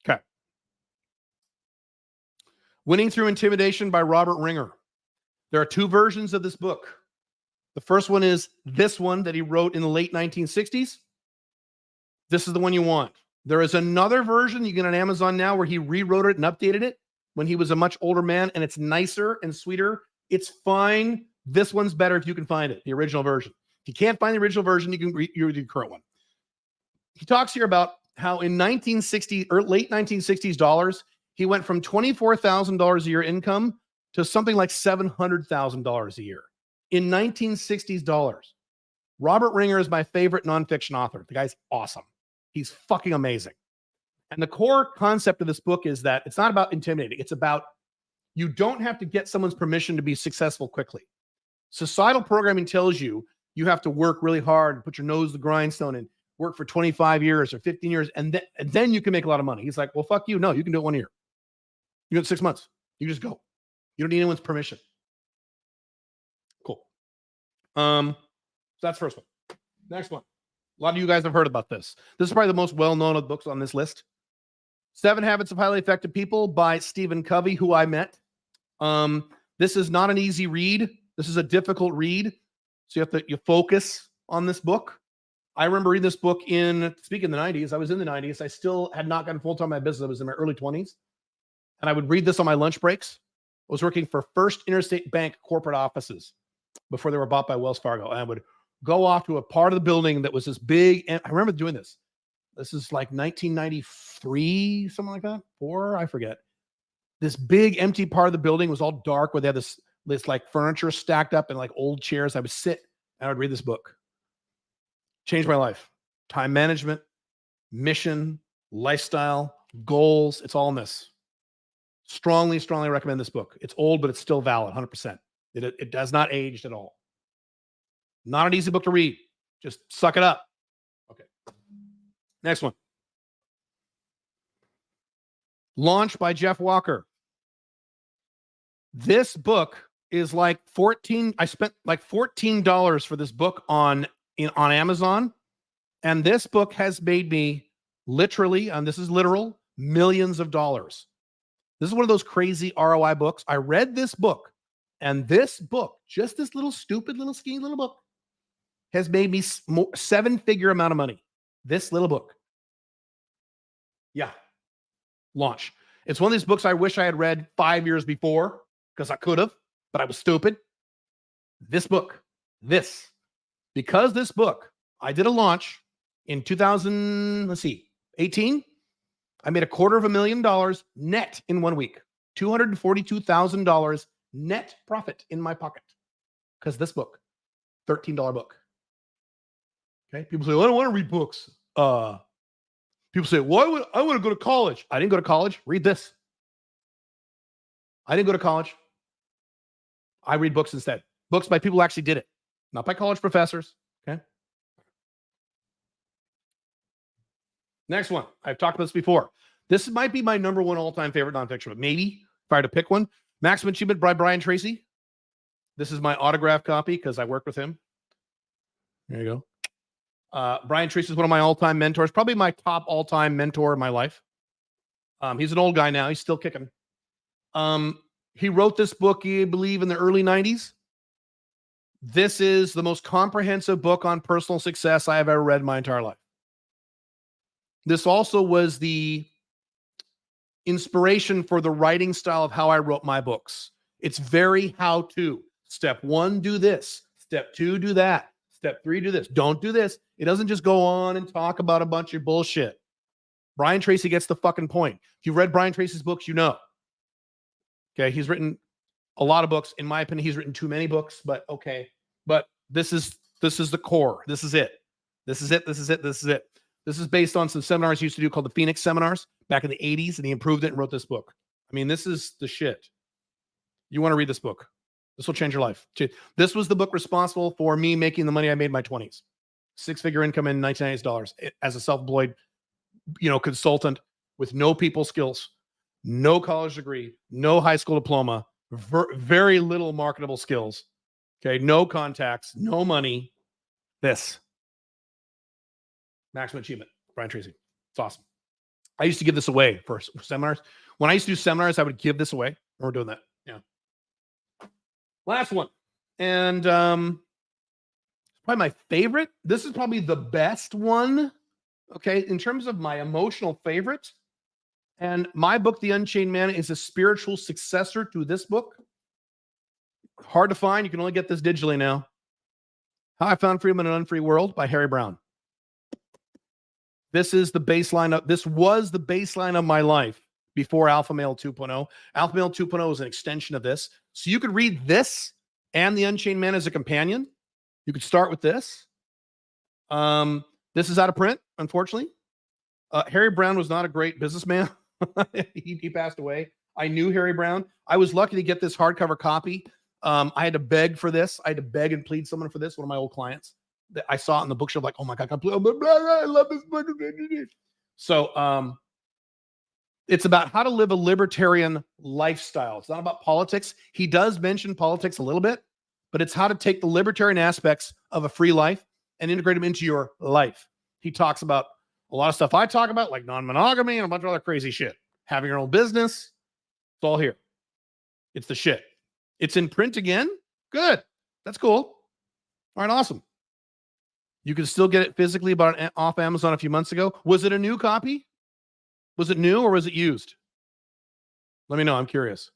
Okay. Winning Through Intimidation by Robert Ringer. There are 2 versions of this book. The first one is this one that he wrote in the late 1960s. This is the one you want. There is another version you get on Amazon now where he rewrote it and updated it when he was a much older man, and it's nicer and sweeter. It's fine. This one's better if you can find it, the original version. If you can't find the original version, you can read the current one. He talks here about how in 1960 or late 1960s dollars, he went from $24,000 a year income to something like $700,000 a year in 1960s dollars. Robert Ringer is my favorite nonfiction author. The guy's awesome. He's fucking amazing. And the core concept of this book is that it's not about intimidating. It's about you don't have to get someone's permission to be successful quickly. Societal programming tells you you have to work really hard and put your nose to the grindstone and work for 25 years or 15 years, and then you can make a lot of money. He's like, well, fuck you. No, you can do it 1 year. You do it 6 months. You just go. You don't need anyone's permission. Cool. So that's the first one. Next one. A lot of you guys have heard about this. This is probably the most well-known of the books on this list. 7 Habits of Highly Effective People by Stephen Covey, who I met. This is not an easy read. This is a difficult read. So you focus on this book. I remember reading this book speaking in the 90s. I was in the 90s. I still had not gotten full-time in my business. I was in my early 20s. And I would read this on my lunch breaks. I was working for First Interstate Bank corporate offices before they were bought by Wells Fargo. And I would go off to a part of the building that was this big, and I remember doing this. This is like 1993, something like that, 4, I forget. This big empty part of the building was all dark where they had this like furniture stacked up in like old chairs. I would sit and I would read this book. Changed my life. Time management, mission, lifestyle, goals. It's all in this. Strongly, strongly recommend this book. It's old, but it's still valid, 100%. It does not age at all. Not an easy book to read. Just suck it up. Okay. Next one. Launch by Jeff Walker. This book is like I spent like $14 for this book on Amazon. And this book has made me literally, and this is literal, millions of dollars. This is one of those crazy ROI books. I read this book, and this book, just this little stupid little skinny little book, has made me 7-figure amount of money. This little book. Yeah. Launch. It's one of these books I wish I had read 5 years before because I could have, but I was stupid. This book, because this book, I did a launch in 2018. I made $250,000 net in 1 week, $242,000 net profit in my pocket because this book, $13 book. Okay. People say, well, I don't want to read books. People say, well, I want to go to college. I didn't go to college. Read this. I didn't go to college. I read books instead. Books by people who actually did it, not by college professors. Okay. Next one. I've talked about this before. This might be my number 1 all-time favorite nonfiction, but maybe if I had to pick one, Maximum Achievement by Brian Tracy. This is my autograph copy because I worked with him. There you go. Brian Tracy is one of my all-time mentors, probably my top all-time mentor in my life. He's an old guy now. He's still kicking. He wrote this book, I believe, in the early 90s. This is the most comprehensive book on personal success I have ever read in my entire life. This also was the inspiration for the writing style of how I wrote my books. It's very how-to. Step 1, do this. Step 2, do that. Step 3, do this. Don't do this. It doesn't just go on and talk about a bunch of bullshit. Brian Tracy gets the fucking point. If you've read Brian Tracy's books, you know. Okay, he's written a lot of books. In my opinion, he's written too many books, but okay. But this is the core. This is it. This is it. This is it. This is it. This is based on some seminars he used to do called the Phoenix Seminars back in the 80s, and he improved it and wrote this book. I mean, this is the shit. You want to read this book. This will change your life. This was the book responsible for me making the money I made in my 20s. 6-figure income in 1990s dollars as a self-employed, consultant with no people skills, no college degree, no high school diploma, very little marketable skills. Okay, no contacts, no money. This. Maximum Achievement, Brian Tracy. It's awesome. I used to give this away for seminars. When I used to do seminars, I would give this away. We're doing that. Yeah. Last one. And probably my favorite. This is probably the best one Okay, in terms of my emotional favorite, and my book, The Unchained Man, is a spiritual successor to this book. Hard to find. You can only get this digitally now. How I Found Freedom in an Unfree World by Harry Brown. This was the baseline of my life before Alpha Male 2.0. Alpha Male 2.0 is an extension of this. So you could read this and The Unchained Man as a companion. You could start with this. This is out of print, unfortunately. Harry Brown was not a great businessman. he passed away. I knew Harry Brown. I was lucky to get this hardcover copy. I had to beg for this. I had to beg and plead someone for this. One of my old clients. I saw it in the bookshelf, like, oh my God, I love this book. So it's about how to live a libertarian lifestyle. It's not about politics. He does mention politics a little bit, but it's how to take the libertarian aspects of a free life and integrate them into your life. He talks about a lot of stuff I talk about, like non-monogamy and a bunch of other crazy shit. Having your own business. It's all here. It's the shit. It's in print again. Good. That's cool. All right, awesome. You can still get it physically off Amazon a few months ago. Was it a new copy? Was it new or was it used? Let me know. I'm curious.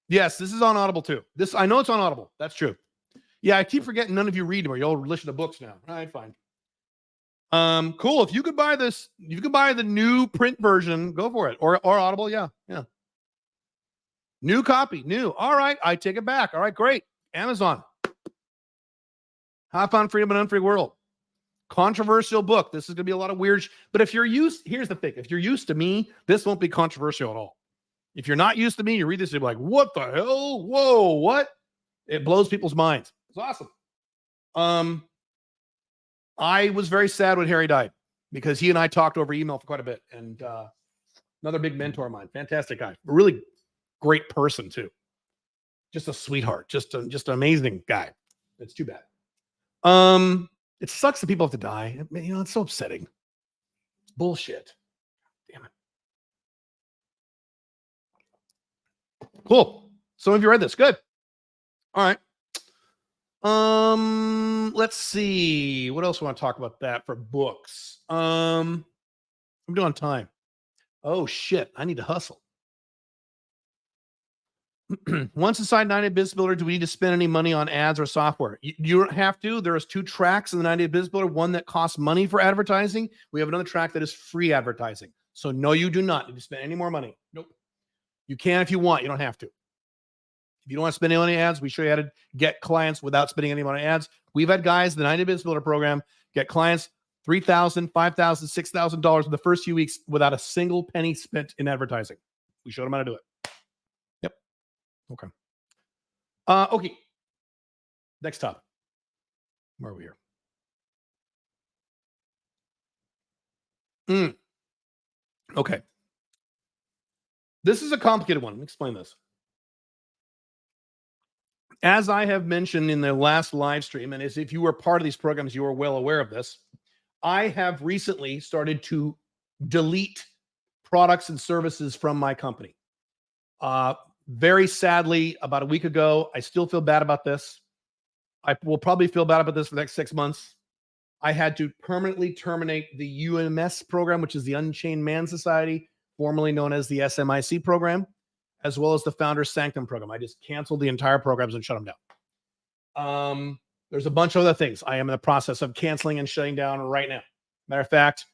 Yes, this is on Audible too. I know it's on Audible. That's true. Yeah, I keep forgetting none of you read them or you all listen to books now. All right, fine. Cool. If you could buy this, you could buy the new print version, go for it. Or Audible, yeah. New copy, new. All right, I take it back. All right, great. Amazon. How I Found Freedom in an Unfree World. Controversial book. This is going to be a lot of weird. But if you're here's the thing. If you're used to me, this won't be controversial at all. If you're not used to me, you read this, you'll be like, what the hell? Whoa, what? It blows people's minds. It's awesome. I was very sad when Harry died because he and I talked over email for quite a bit. And another big mentor of mine. Fantastic guy. A really great person, too. Just a sweetheart. Just an amazing guy. It's too bad. It sucks that people have to die. It's so upsetting. It's bullshit. Damn it. Cool. Some of you read this. Good. All right. Let's see. What else I want to talk about that for books? I'm doing time. Oh shit. I need to hustle. Once inside 90 Day Business Builder, do we need to spend any money on ads or software? You don't have to. There's 2 tracks in the 90 Day Business Builder. One that costs money for advertising. We have another track that is free advertising. So no, you do not need to spend any more money. Nope. You can if you want. You don't have to. If you don't want to spend any money on ads, we show you how to get clients without spending any money on ads. We've had guys in the 90 Day Business Builder program get clients $3,000, $5,000, $6,000 in the first few weeks without a single penny spent in advertising. We showed them how to do it. Yep. Okay. Okay. Next topic. Where are we here? Okay. This is a complicated one. Let me explain this. As I have mentioned in the last live stream, and as if you were part of these programs, you are well aware of this, I have recently started to delete products and services from my company. Very sadly, about a week ago, I still feel bad about this. I will probably feel bad about this for the next 6 months. I had to permanently terminate the UMS program, which is the Unchained Man Society, formerly known as the SMIC program, as well as the Founders Sanctum program. I just canceled the entire programs and shut them down. There's a bunch of other things I am in the process of canceling and shutting down right now. Matter of fact,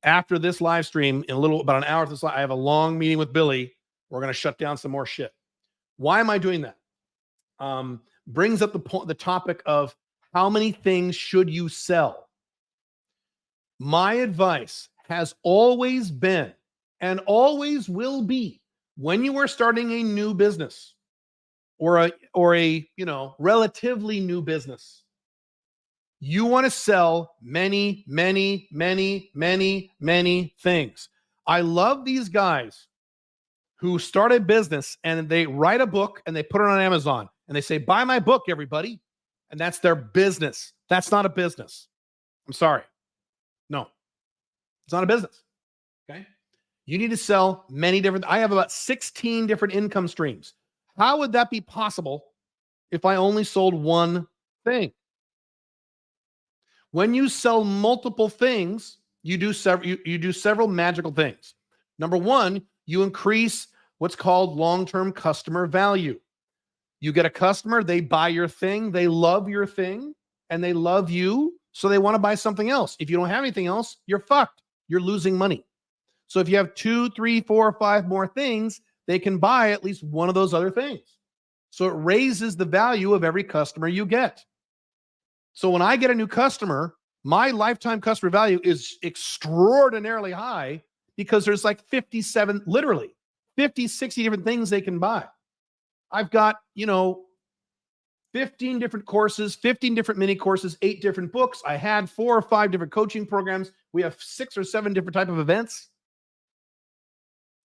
after this live stream, in about an hour after this, I have a long meeting with Billy. We're going to shut down some more shit. Why am I doing that? Brings up the topic of how many things should you sell? My advice has always been and always will be, when you are starting a new business or a relatively new business, you want to sell many, many, many, many, many things. I love these guys who start a business and they write a book and they put it on Amazon and they say, buy my book, everybody. And that's their business. That's not a business. I'm sorry. No, it's not a business. Okay. You need to sell many different. I have about 16 different income streams. How would that be possible if I only sold one thing? When you sell multiple things, you do several magical things. Number one, you increase what's called long-term customer value. You get a customer, they buy your thing, they love your thing, and they love you, so they want to buy something else. If you don't have anything else, you're fucked. You're losing money. So if you have 2, 3, 4, 5 more things, they can buy at least one of those other things. So it raises the value of every customer you get. So when I get a new customer, my lifetime customer value is extraordinarily high because there's like 57, literally 50, 60 different things they can buy. I've got, 15 different courses, 15 different mini courses, 8 different books. I had 4 or 5 different coaching programs. We have 6 or 7 different type of events.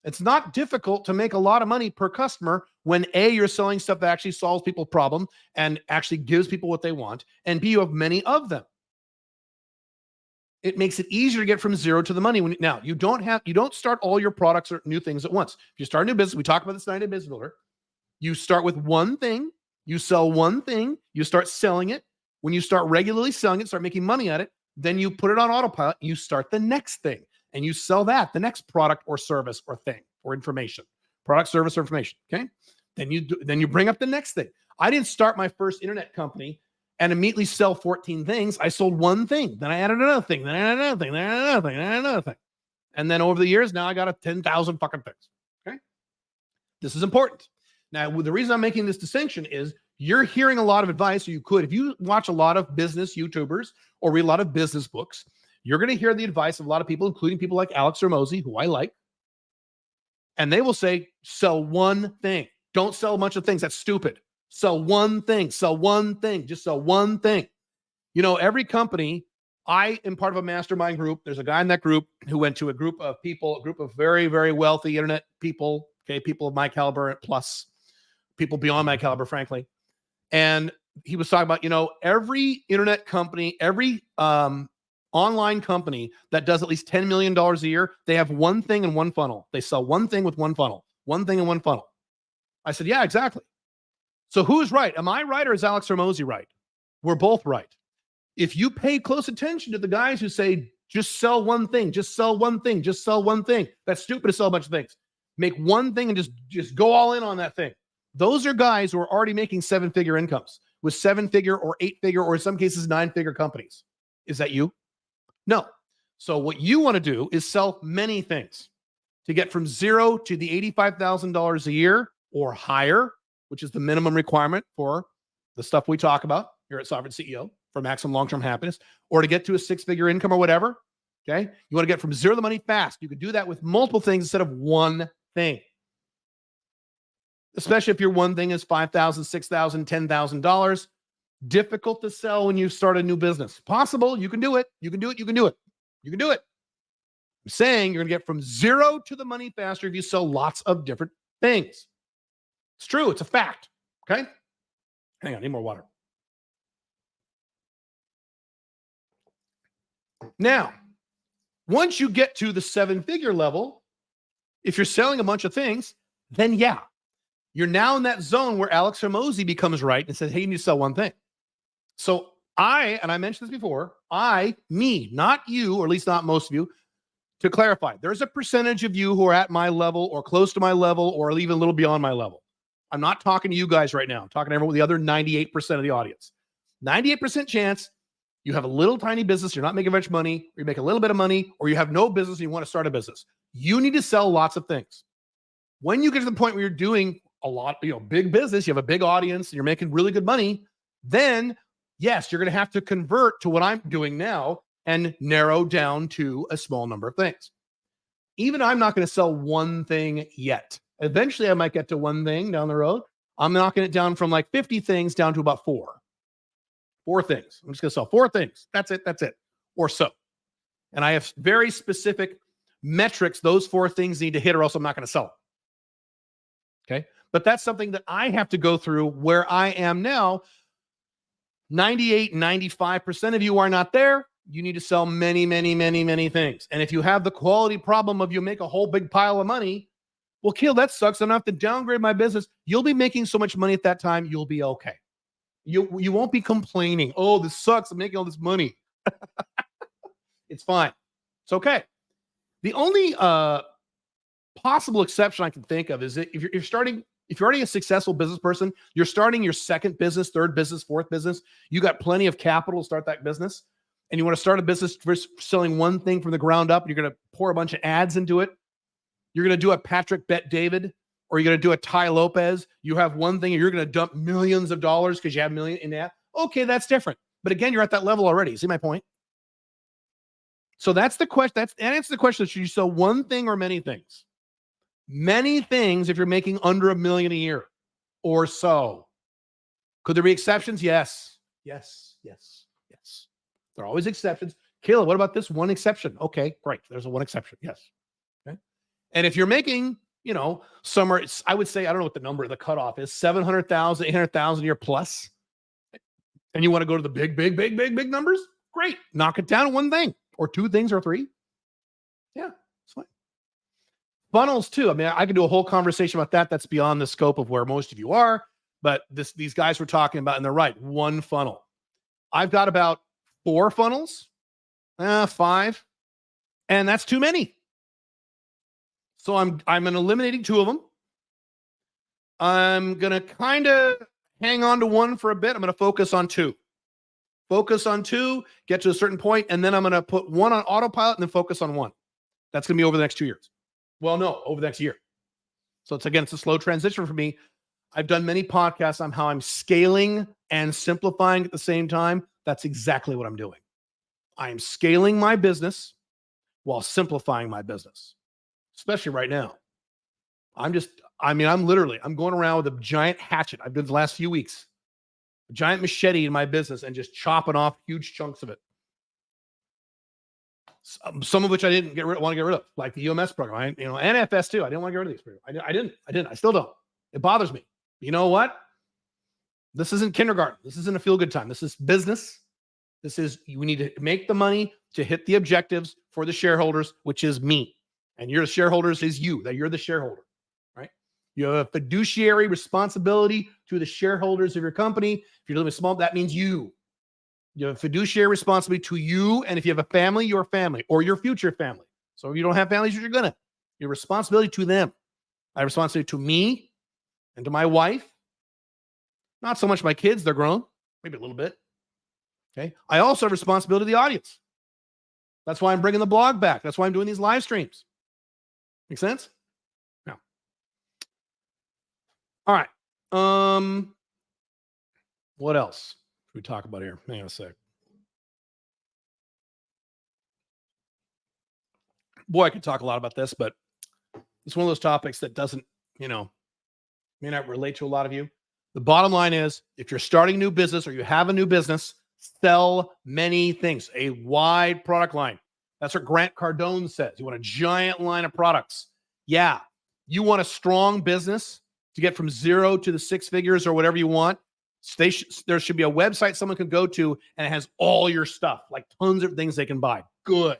It's not difficult to make a lot of money per customer when A, you're selling stuff that actually solves people's problem and actually gives people what they want, and B, you have many of them. It makes it easier to get from zero to the money. Now, you don't start all your products or new things at once. If you start a new business, we talk about this 90-day business builder. You start with one thing, you sell one thing, you start selling it. When you start regularly selling it, start making money at it, then you put it on autopilot, you start the next thing. And you sell that, the next product or service or thing or information, product, service, or information. Okay. Then you bring up the next thing. I didn't start my first internet company and immediately sell 14 things. I sold one thing. Then I added another thing. Then I added another thing. Then I added another thing. Then I added another thing. And then over the years, now I got a 10,000 fucking things. Okay. This is important. Now, the reason I'm making this distinction is you're hearing a lot of advice. So if you watch a lot of business YouTubers or read a lot of business books, you're going to hear the advice of a lot of people, including people like Alex Hormozi, who I like. And they will say, sell one thing. Don't sell a bunch of things. That's stupid. Sell one thing. Sell one thing. Just sell one thing. Every company, I am part of a mastermind group. There's a guy in that group who went to a group of people, a group of very, very wealthy internet people, okay, people of my caliber, plus people beyond my caliber, frankly. And he was talking about, every internet company, every online company that does at least $10 million a year, they have one thing in one funnel. They sell one thing with one funnel, one thing in one funnel. I said, yeah, exactly. So who's right? Am I right or is Alex Hormozi right? We're both right. If you pay close attention to the guys who say, just sell one thing, just sell one thing, just sell one thing. That's stupid to sell a bunch of things. Make one thing and just go all in on that thing. Those are guys who are already making 7-figure incomes with 7-figure or 8-figure, or in some cases, 9-figure companies. Is that you? No. So what you want to do is sell many things to get from zero to the $85,000 a year or higher, which is the minimum requirement for the stuff we talk about here at Sovereign CEO for maximum long-term happiness, or to get to a 6-figure income or whatever. Okay. You want to get from zero to the money fast. You could do that with multiple things instead of one thing. Especially if your one thing is $5,000, $6,000, $10,000. Difficult to sell when you start a new business. Possible. You can do it. You can do it. You can do it. You can do it. I'm saying you're going to get from zero to the money faster if you sell lots of different things. It's true. It's a fact. Okay. Hang on. I need more water. Now, once you get to the 7-figure level, if you're selling a bunch of things, then yeah, you're now in that zone where Alex Hormozi becomes right and says, hey, you need to sell one thing. So I mentioned this before, me, not you, or at least not most of you, to clarify, there's a percentage of you who are at my level or close to my level or even a little beyond my level. I'm not talking to you guys right now. I'm talking to everyone, the other 98% of the audience. 98% chance you have a little tiny business, you're not making much money, or you make a little bit of money, or you have no business and you want to start a business. You need to sell lots of things. When you get to the point where you're doing a lot, big business, you have a big audience, and you're making really good money, then yes, you're going to have to convert to what I'm doing now and narrow down to a small number of things. Even I'm not going to sell one thing yet. Eventually, I might get to one thing down the road. I'm knocking it down from like 50 things down to about 4. 4 things. I'm just going to sell 4 things. That's it. That's it. Or so. And I have very specific metrics those 4 things need to hit, or else I'm not going to sell them. Okay. But that's something that I have to go through where I am now. 98, 95% of you are not there. You need to sell many, many, many, many things. And if you have the quality problem of you make a whole big pile of money, well, Keel, that sucks. I don't have to downgrade my business. You'll be making so much money at that time. You'll be okay. You won't be complaining. Oh, this sucks. I'm making all this money. It's fine. It's okay. The only possible exception I can think of is that if you're already a successful business person, you're starting your second business, third business, fourth business, you got plenty of capital to start that business, and you want to start a business for selling one thing from the ground up, you're going to pour a bunch of ads into it. You're going to do a Patrick Bet David, or you're going to do a Ty Lopez. You have one thing and you're going to dump millions of dollars because you have million in that. Okay, that's different. But again, you're at that level already. See my point? So that's the question. That answers the question. Should you sell one thing or many things? Many things if you're making under $1 million a year or so. Could there be exceptions? Yes. Yes. Yes. Yes. There are always exceptions. Kayla, what about this one exception? Okay, great. There's a one exception. Yes. Okay. And if you're making, somewhere, I would say, I don't know what the number, the cutoff is, 700,000, 800,000 a year plus, and you want to go to the big numbers, great. Knock it down to one thing or two things or three. Yeah, it's fine. Funnels too. I mean, I could do a whole conversation about that. That's beyond the scope of where most of you are, but these guys were talking about, and they're right, one funnel. I've got about 4 funnels, 5, and that's too many. So I'm eliminating 2 of them. I'm going to kind of hang on to one for a bit. I'm going to focus on 2. Focus on 2, get to a certain point, and then I'm going to put 1 on autopilot and then focus on 1. That's going to be over the next 2 years. Well, no, over the next year. So it's a slow transition for me. I've done many podcasts on how I'm scaling and simplifying at the same time. That's exactly what I'm doing. I am scaling my business while simplifying my business, especially right now. I'm going around with a giant hatchet. I've done the last few weeks, a giant machete in my business and just chopping off huge chunks of it. Some of which I didn't want to get rid of, like the UMS program, and FS too. I didn't want to get rid of these programs. I didn't. I still don't. It bothers me. You know what? This isn't kindergarten. This isn't a feel-good time. This is business. We need to make the money to hit the objectives for the shareholders, which is me. And your shareholders is you, that you're the shareholder, right? You have a fiduciary responsibility to the shareholders of your company. If you're dealing with small, that means you. You have a fiduciary responsibility to you. And if you have a family, your family or your future family. So if you don't have families, you're going to. Your responsibility to them. I have responsibility to me and to my wife. Not so much my kids. They're grown. Maybe a little bit. Okay. I also have responsibility to the audience. That's why I'm bringing the blog back. That's why I'm doing these live streams. Make sense? No. All right. What else should we talk about here? Hang on a sec. Boy, I could talk a lot about this, but it's one of those topics that doesn't, may not relate to a lot of you. The bottom line is, if you're starting a new business or you have a new business, sell many things, a wide product line. That's what Grant Cardone says. You want a giant line of products. Yeah. You want a strong business to get from 0 to the 6 figures or whatever you want. There should be a website someone can go to and it has all your stuff, like tons of things they can buy. Good.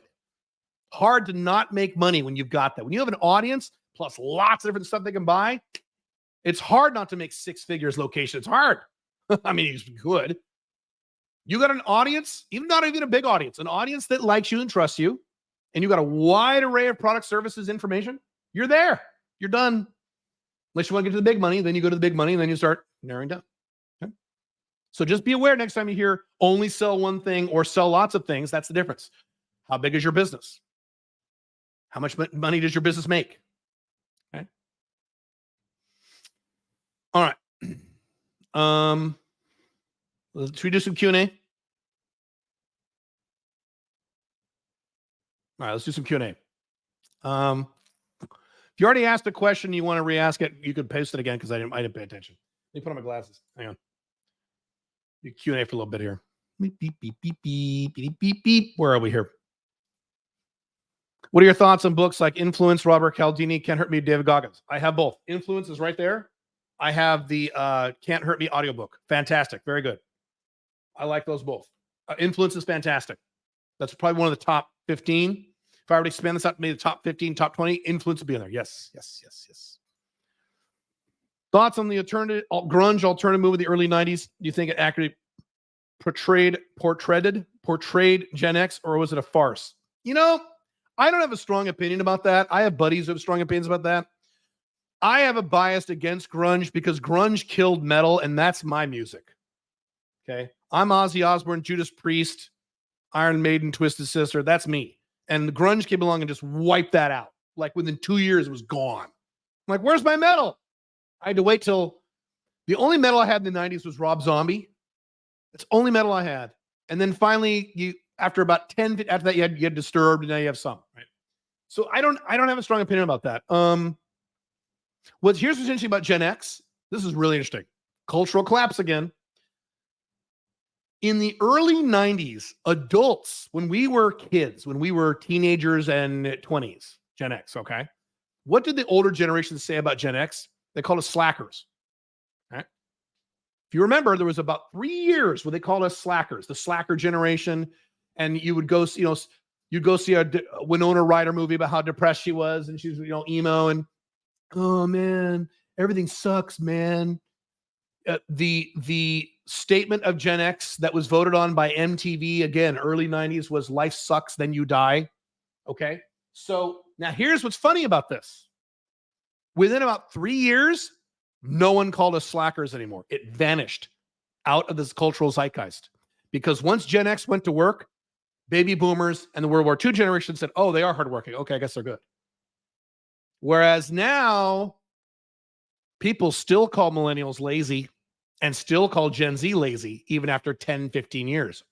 Hard to not make money when you've got that. When you have an audience plus lots of different stuff they can buy, it's hard not to make 6 figures location. It's hard. I mean, it's good. You got an audience, not even a big audience, an audience that likes you and trusts you, and you got a wide array of product, services, information. You're there. You're done. Unless you want to get to the big money, then you go to the big money, and then you start narrowing down. Okay? So just be aware next time you hear only sell one thing or sell lots of things. That's the difference. How big is your business? How much money does your business make? Okay. All right. Should we do some Q&A? All right, let's do some Q&A. If you already asked a question, you want to re-ask it, you could paste it again because I didn't pay attention. Let me put on my glasses. Hang on. Do Q&A for a little bit here. Beep, beep, beep, beep, beep, beep, beep, beep. Where are we here? What are your thoughts on books like Influence, Robert Cialdini, Can't Hurt Me, David Goggins? I have both. Influence is right there. I have the Can't Hurt Me audiobook. Fantastic. Very good. I like those both. Influence is fantastic. That's probably one of the top 15. If I were to expand this out to maybe the top 15, top 20, Influence would be in there. Yes. Thoughts on the grunge alternative movie of the early 90s? Do you think it accurately portrayed portrayed Gen X, or was it a farce? You know, I don't have a strong opinion about that. I have buddies who have strong opinions about that. I have a bias against grunge because grunge killed metal, and that's my music. Okay. I'm Ozzy Osbourne, Judas Priest, Iron Maiden, Twisted Sister. That's me. And the grunge came along and just wiped that out. Like within 2 years, it was gone. I'm like, where's my metal? I had to wait till the only metal I had in the 90s was Rob Zombie. That's the only metal I had. And then finally, after about 10, after that, you had Disturbed, and now you have some, right? So I don't have a strong opinion about that. Here's what's interesting about Gen X. This is really interesting. Cultural collapse again. In the early 90s, adults, when we were kids, when we were teenagers and 20s, Gen X, okay? What did the older generations say about Gen X? They called us slackers. Right? If you remember, there was about 3 years where they called us slackers, the slacker generation. And you would go, you'd go see a Winona Ryder movie about how depressed she was, and she's, emo, and oh man, everything sucks, man. The statement of Gen X that was voted on by MTV, again, early 90s, was life sucks, then you die. Okay. So now here's what's funny about this. Within about 3 years, no one called us slackers anymore. It vanished out of this cultural zeitgeist because once Gen X went to work, baby boomers and the World War II generation said, oh, they are hardworking. Okay, I guess they're good. Whereas now, people still call millennials lazy and still call Gen Z lazy even after 10, 15 years.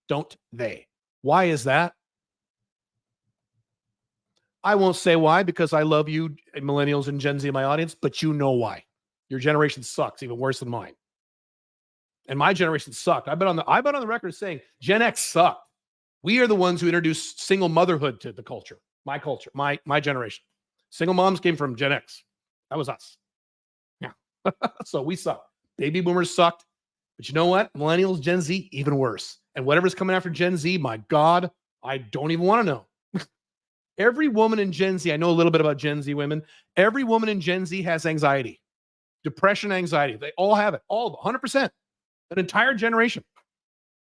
Don't they? Why is that? I won't say why because I love you, millennials and Gen Z in my audience, but you know why. Your generation sucks, even worse than mine. And my generation sucked. I've been on the record saying Gen X sucked. We are the ones who introduced single motherhood to the culture, my generation. Single moms came from Gen X. That was us. Yeah. So we suck. Baby boomers sucked. But you know what? Millennials, Gen Z, even worse. And whatever's coming after Gen Z, my God, I don't even want to know. Every woman in Gen Z, I know a little bit about Gen Z women. Every woman in Gen Z has anxiety, depression, anxiety. They all have it. All of them, 100%. An entire generation.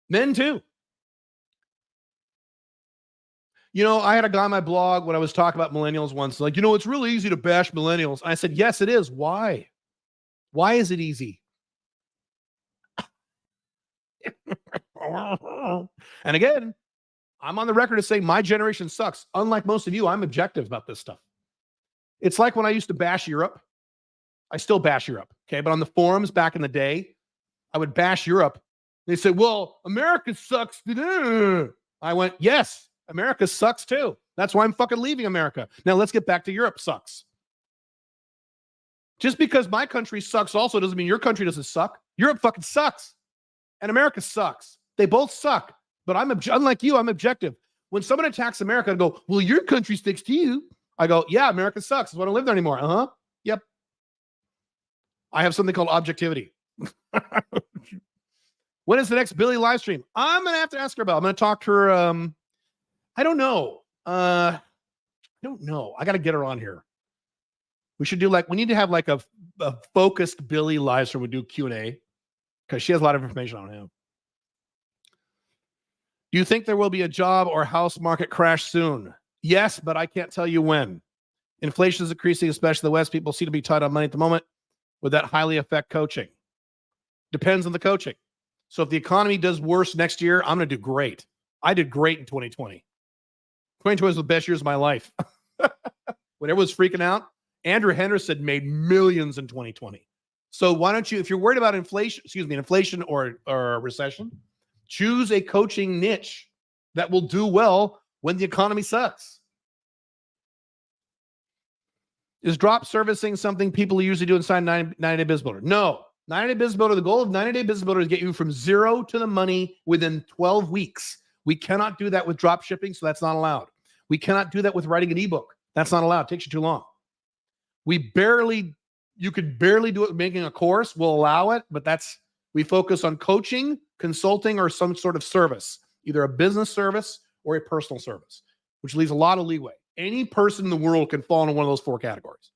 Men too. I had a guy on my blog when I was talking about millennials once, like, it's really easy to bash millennials. And I said, yes, it is. Why? Why is it easy? And again, I'm on the record as saying my generation sucks. Unlike most of you, I'm objective about this stuff. It's like when I used to bash Europe. I still bash Europe, okay? But on the forums back in the day, I would bash Europe. They said, well, America sucks. I went, yes, America sucks too. That's why I'm fucking leaving America. Now let's get back to Europe sucks. Just because my country sucks also doesn't mean your country doesn't suck. Europe fucking sucks. And America sucks. They both suck. But unlike you, I'm objective. When someone attacks America, I go, well, your country sticks to you. I go, yeah, America sucks. I don't live there anymore. Uh-huh. Yep. I have something called objectivity. When is the next Billy live stream? I'm going to have to ask her about it. I'm going to talk to her. I don't know. I got to get her on here. We should do we need to have like a focused Billy live stream. We do Q&A because she has a lot of information on him. Do you think there will be a job or house market crash soon? Yes, but I can't tell you when. Inflation is increasing, especially in the West. People seem to be tight on money at the moment. Would that highly affect coaching? Depends on the coaching. So if the economy does worse next year, I'm going to do great. I did great in 2020. 2020 was the best years of my life. When everyone was freaking out, Andrew Henderson made millions in 2020. So why don't you, if you're worried about inflation or recession, choose a coaching niche that will do well when the economy sucks. Is drop servicing something people usually do inside 90-day Business Builder? No. 90-day Business Builder, the goal of 90-day Business Builder is to get you from zero to the money within 12 weeks. We cannot do that with drop shipping, so that's not allowed. We cannot do that with writing an ebook. That's not allowed. It takes you too long. You could barely do it with making a course. We'll allow it, but we focus on coaching, consulting, or some sort of service, either a business service or a personal service, which leaves a lot of leeway. Any person in the world can fall into one of those four categories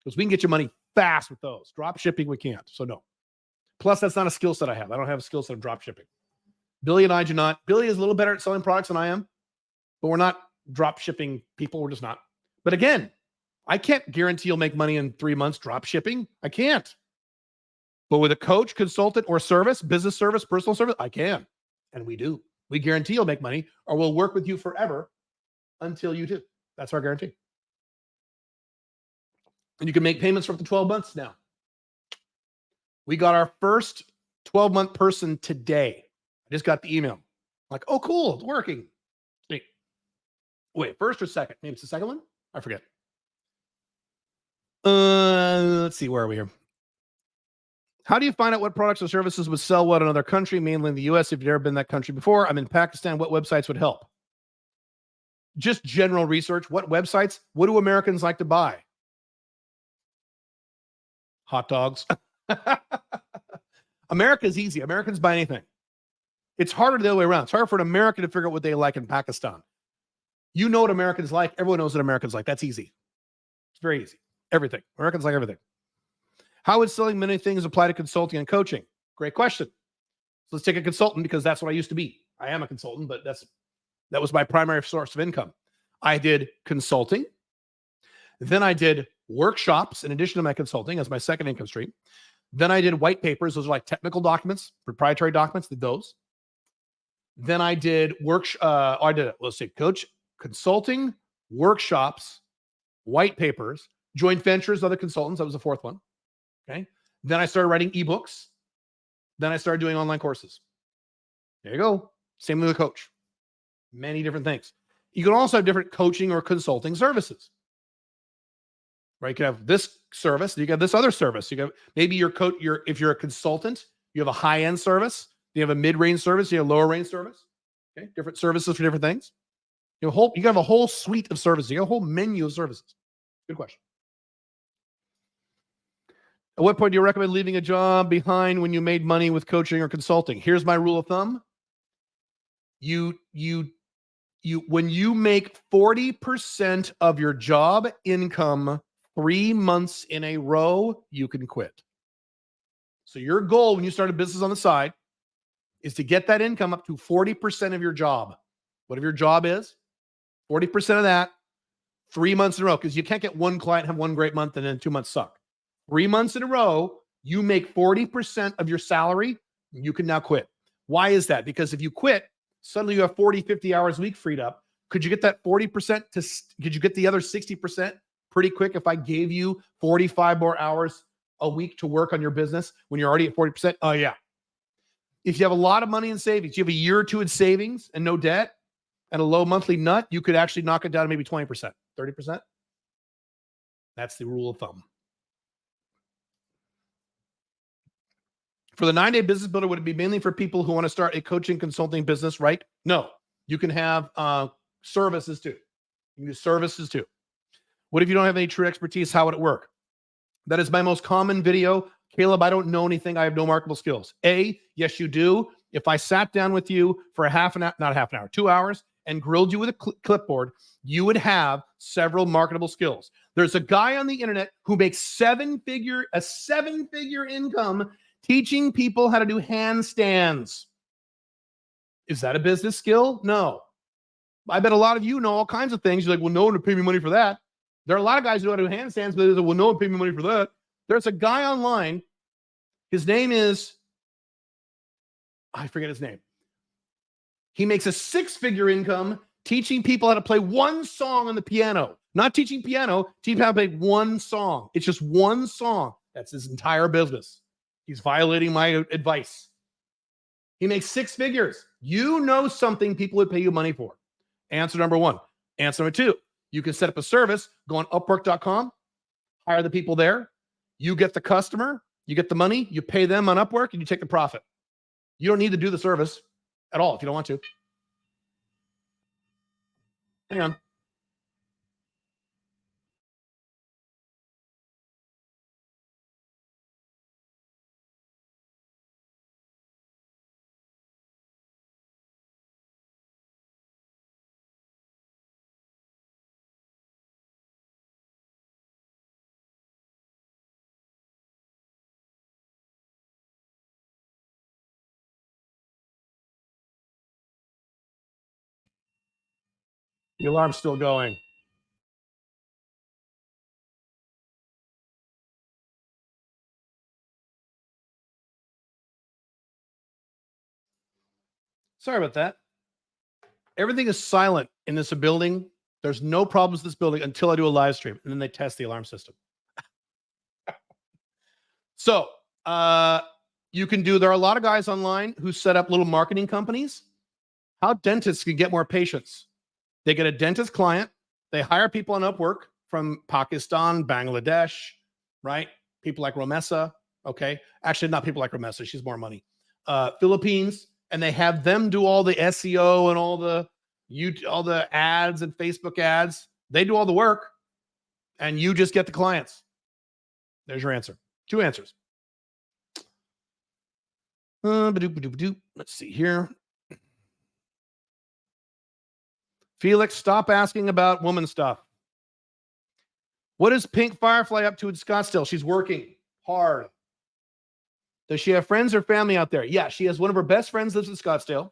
because we can get you money fast with those. Drop shipping, we can't. So no. Plus, that's not a skill set I have. I don't have a skill set of drop shipping. Billy and I do not. Billy is a little better at selling products than I am, but we're not drop shipping people. We're just not. But again, I can't guarantee you'll make money in 3 months drop shipping. I can't. But with a coach, consultant, or service, business service, personal service, I can. And we do. We guarantee you'll make money, or we'll work with you forever until you do. That's our guarantee. And you can make payments for up to 12 months now. We got our first 12-month person today. I just got the email. Like, oh, cool, it's working. Wait, first or second? Maybe it's the second one? I forget. Let's see, where are we here? How do you find out what products or services would sell well in another country, mainly in the US? If you've never been in that country before, I'm in Pakistan. What websites would help? Just general research. What websites? What do Americans like to buy? Hot dogs. America's easy. Americans buy anything. It's harder the other way around. It's harder for an American to figure out what they like in Pakistan. You know what Americans like. Everyone knows what Americans like. That's easy. It's very easy. Everything. Americans like everything. How would selling many things apply to consulting and coaching? Great question. So let's take a consultant, because that's what I used to be. I am a consultant, but that was my primary source of income. I did consulting. Then I did workshops in addition to my consulting as my second income stream. Then I did white papers. Those are like technical documents, proprietary documents, did those. Then I did coach, consulting, workshops, white papers, joint ventures, other consultants. That was the fourth one. Okay. Then I started writing ebooks. Then I started doing online courses. There you go. Same with a coach. Many different things. You can also have different coaching or consulting services. Right? You can have this service, you got this other service. You got maybe if you're a consultant, you have a high-end service, you have a mid-range service, you have a lower-range service. Okay, different services for different things. You have a whole suite of services. You have a whole menu of services. Good question. At what point do you recommend leaving a job behind when you made money with coaching or consulting? Here's my rule of thumb. When you make 40% of your job income 3 months in a row, you can quit. So your goal when you start a business on the side is to get that income up to 40% of your job. Whatever your job is, 40% of that, 3 months in a row, because you can't get one client, have one great month, and then 2 months suck. 3 months in a row, you make 40% of your salary, you can now quit. Why is that? Because if you quit, suddenly you have 40, 50 hours a week freed up. Could you get that 40% could you get the other 60% pretty quick if I gave you 45 more hours a week to work on your business when you're already at 40%? Oh, yeah. If you have a lot of money in savings, you have a year or two in savings and no debt and a low monthly nut, you could actually knock it down to maybe 20%, 30%. That's the rule of thumb. For the 9-day business builder, would it be mainly for people who want to start a coaching consulting business, right? No, you can have services too. You can do services too. What if you don't have any true expertise? How would it work? That is my most common video. Caleb, I don't know anything. I have no marketable skills. Yes, you do. If I sat down with you for not half an hour, 2 hours, and grilled you with a clipboard, you would have several marketable skills. There's a guy on the internet who makes a seven-figure income teaching people how to do handstands. Is that a business skill? No. I bet a lot of you know all kinds of things. You're like, well, no one would pay me money for that. There are a lot of guys who know how to do handstands, but they're like, well, no one would pay me money for that. There's a guy online. His name is, I forget his name. He makes a 6-figure income teaching people how to play one song on the piano. Not teaching piano, teaching how to play one song. It's just one song. That's his entire business. He's violating my advice. He makes 6 figures. You know something people would pay you money for. Answer number 1. Answer number 2. You can set up a service, go on Upwork.com, hire the people there. You get the customer, you get the money, you pay them on Upwork, and you take the profit. You don't need to do the service at all if you don't want to. Hang on. The alarm's still going. Sorry about that. Everything is silent in this building. There's no problems with this building until I do a live stream, and then they test the alarm system. So you can do, there are a lot of guys online who set up little marketing companies. How dentists can get more patients. They get a dentist client. They hire people on Upwork from Pakistan, Bangladesh, right? People like Romessa. Okay. Actually, not people like Romessa. She's more money. Philippines. And they have them do all the SEO and all the ads and Facebook ads. They do all the work and you just get the clients. There's your answer. 2 answers. Let's see here. Felix, stop asking about woman stuff. What is Pink Firefly up to in Scottsdale? She's working hard. Does she have friends or family out there? Yeah, she has one of her best friends lives in Scottsdale.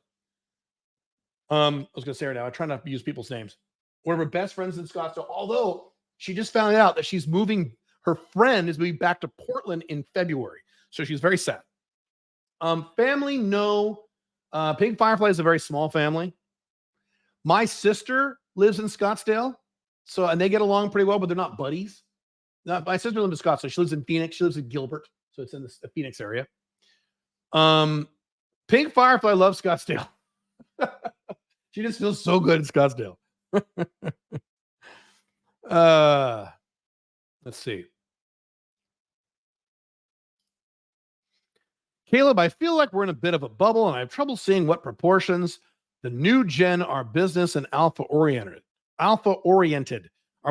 I was going to say her now. I try not to use people's names. One of her best friends in Scottsdale, although she just found out that she's moving. Her friend is moving back to Portland in February. So she's very sad. Family, no. Pink Firefly is a very small family. My sister lives in Scottsdale. And they get along pretty well, but they're not buddies. My sister lives in Scottsdale. She lives in Phoenix. She lives in Gilbert. So it's in the Phoenix area. Pink Firefly loves Scottsdale. She just feels so good in Scottsdale. Let's see. Caleb, I feel like we're in a bit of a bubble and I have trouble seeing what proportions the new gen are business and alpha oriented. Are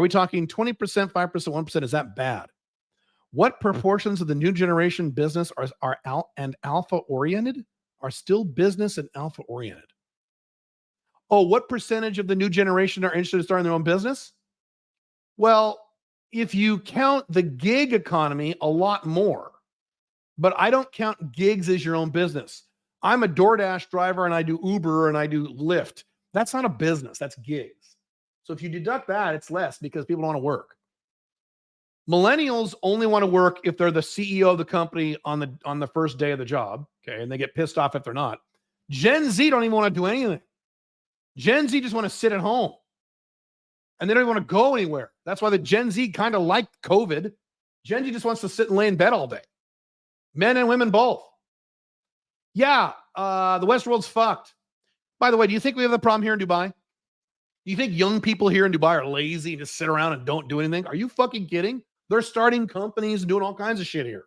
we talking 20%, 5%, 1%? Is that bad? What proportions of the new generation business are alpha oriented? Are still business and alpha oriented? Oh, what percentage of the new generation are interested in starting their own business? Well, if you count the gig economy, a lot more. But I don't count gigs as your own business. I'm a DoorDash driver and I do Uber and I do Lyft. That's not a business. That's gigs. So if you deduct that, it's less because people don't want to work. Millennials only want to work if they're the CEO of the company on the first day of the job. Okay. And they get pissed off if they're not. Gen Z don't even want to do anything. Gen Z just want to sit at home. And they don't even want to go anywhere. That's why the Gen Z kind of liked COVID. Gen Z just wants to sit and lay in bed all day. Men and women both. Yeah, the West world's fucked. By the way, do you think we have a problem here in Dubai? Do you think young people here in Dubai are lazy and just sit around and don't do anything? Are you fucking kidding? They're starting companies and doing all kinds of shit here.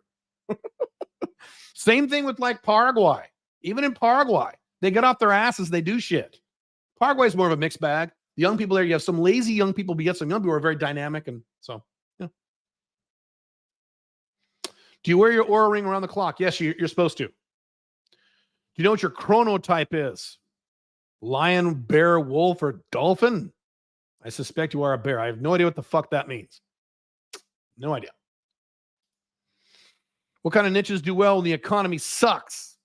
Same thing with like Paraguay. Even in Paraguay, they get off their asses, they do shit. Paraguay is more of a mixed bag. The young people there, you have some lazy young people, but you have some young people who are very dynamic. And so, yeah. Do you wear your Oura ring around the clock? Yes, you're supposed to. Do you know what your chronotype is? Lion, bear, wolf, or dolphin? I suspect you are a bear. I have no idea what the fuck that means. No idea. What kind of niches do well when the economy sucks?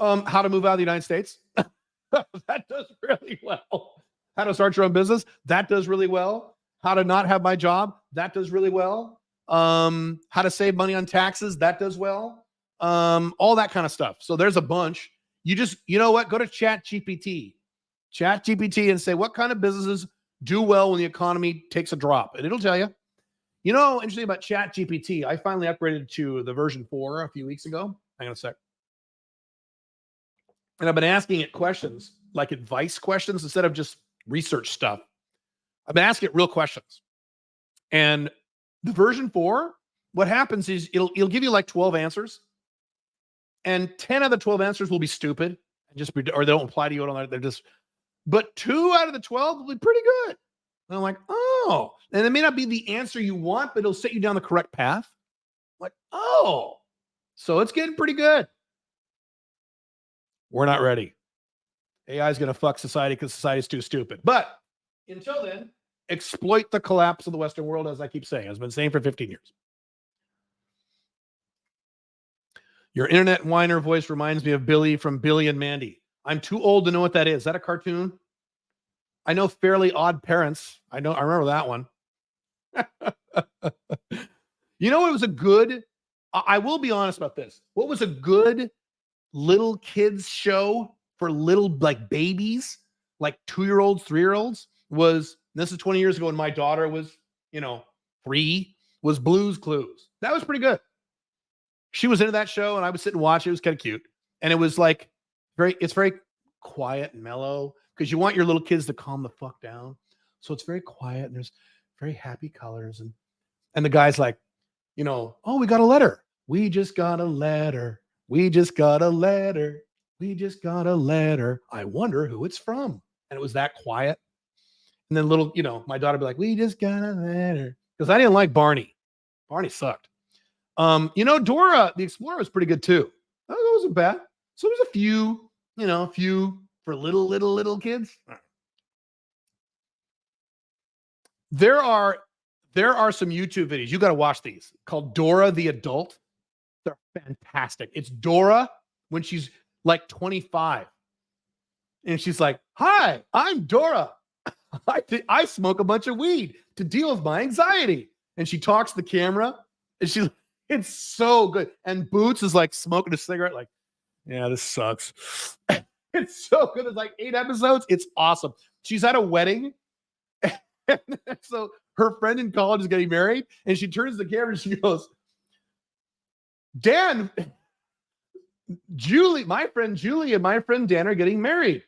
How to move out of the United States? That does really well. How to start your own business? That does really well. How to not have my job? That does really well. How to save money on taxes? That does well. All that kind of stuff. So there's a bunch. You know what? Go to ChatGPT and say, what kind of businesses do well when the economy takes a drop? And it'll tell you. You know, interesting about ChatGPT, I finally upgraded to the version 4 a few weeks ago. Hang on a sec. And I've been asking it questions, like advice questions, instead of just research stuff. I've been asking it real questions. And the version 4, what happens is it'll give you like 12 answers. And 10 of the 12 answers will be stupid, or they don't apply to you. But 2 out of the 12 will be pretty good. And I'm like, oh. And it may not be the answer you want, but it'll set you down the correct path. I'm like, oh. So it's getting pretty good. We're not ready. AI is going to fuck society because society is too stupid. But until then, exploit the collapse of the Western world, as I keep saying. I've been saying for 15 years. Your internet whiner voice reminds me of Billy from Billy and Mandy. I'm too old to know what that is. Is that a cartoon? I know Fairly Odd Parents. I remember that one. You know, it was a good, I will be honest about this. What was a good little kids show for little like babies, like 2-year-olds, 3-year-olds was, this is 20 years ago when my daughter was, 3, was Blue's Clues. That was pretty good. She was into that show and I would sit and watch it. It was kind of cute. And it was like it's very quiet and mellow because you want your little kids to calm the fuck down. So it's very quiet and there's very happy colors. And the guy's like, oh, we got a letter. We just got a letter. We just got a letter. We just got a letter. I wonder who it's from. And it was that quiet. And then little, my daughter would be like, we just got a letter. Because I didn't like Barney. Barney sucked. Dora the Explorer was pretty good too. That wasn't bad. So there's a few for little kids. There are some YouTube videos. You got to watch these called Dora the Adult. They're fantastic. It's Dora when she's like 25. And she's like, hi, I'm Dora. I smoke a bunch of weed to deal with my anxiety. And she talks to the camera and it's so good. And Boots is like smoking a cigarette like, yeah, this sucks. It's so good. It's like 8 episodes. It's awesome. She's at a wedding. So her friend in college is getting married and she turns to the camera and she goes, Dan, Julie, my friend Julie and my friend Dan are getting married.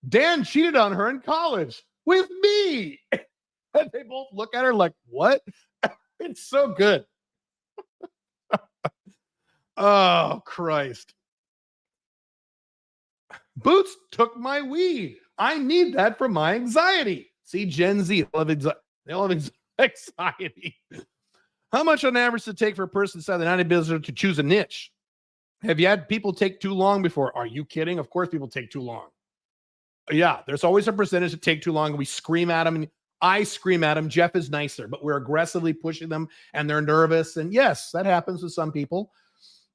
Dan cheated on her in college with me. And they both look at her like, what? It's so good. Oh, Christ. Boots took my weed. I need that for my anxiety. See, Gen Z, they all have anxiety. How much on average does it take for a person inside the 90 business to choose a niche? Have you had people take too long before? Are you kidding? Of course people take too long. Yeah, there's always a percentage that take too long. We scream at them. And I scream at them. Jeff is nicer, but we're aggressively pushing them and they're nervous. And yes, that happens with some people.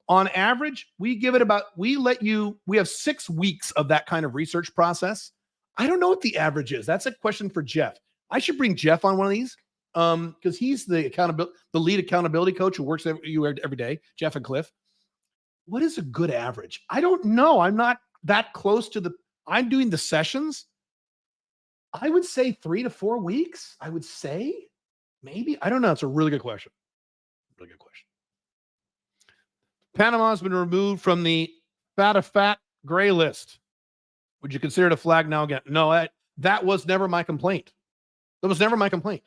On average, we have 6 weeks of that kind of research process. I don't know what the average is. That's a question for Jeff. I should bring Jeff on one of these because he's the lead accountability coach who works every day, Jeff and Cliff. What is a good average? I don't know. I'm not that close to I'm doing the sessions. I would say 3 to 4 weeks. I would say maybe. I don't know. It's a really good question. Really good question. Panama has been removed from the fat gray list. Would you consider it a flag now again? No, that was never my complaint. That was never my complaint.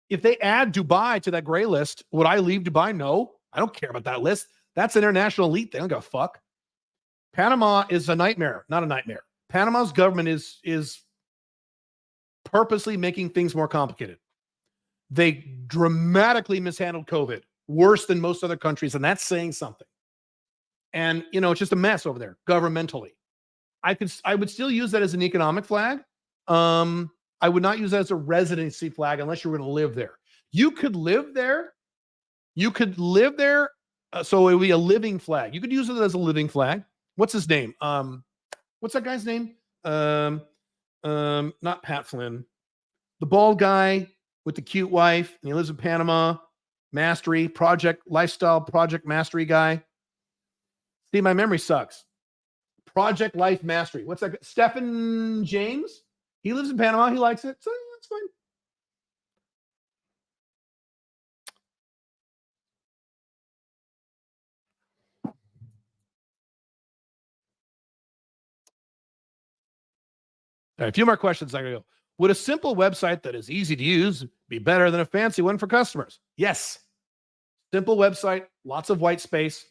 If they add Dubai to that gray list, would I leave Dubai? No, I don't care about that list. That's an international elite. They don't give a fuck. Panama is a nightmare, not a nightmare. Panama's government is purposely making things more complicated. They dramatically mishandled COVID, worse than most other countries, and that's saying something. And, it's just a mess over there, governmentally. I would still use that as an economic flag. I would not use that as a residency flag unless you were going to live there. You could live there. So it would be a living flag. You could use it as a living flag. What's his name? What's that guy's name? Not Pat Flynn. The bald guy with the cute wife, and he lives in Panama. Mastery, lifestyle project mastery guy. See, my memory sucks. Project Life Mastery. What's that? Stephen James? He lives in Panama. He likes it. So that's fine. All right, a few more questions. I'm going to go. Would a simple website that is easy to use be better than a fancy one for customers? Yes. Simple website, lots of white space.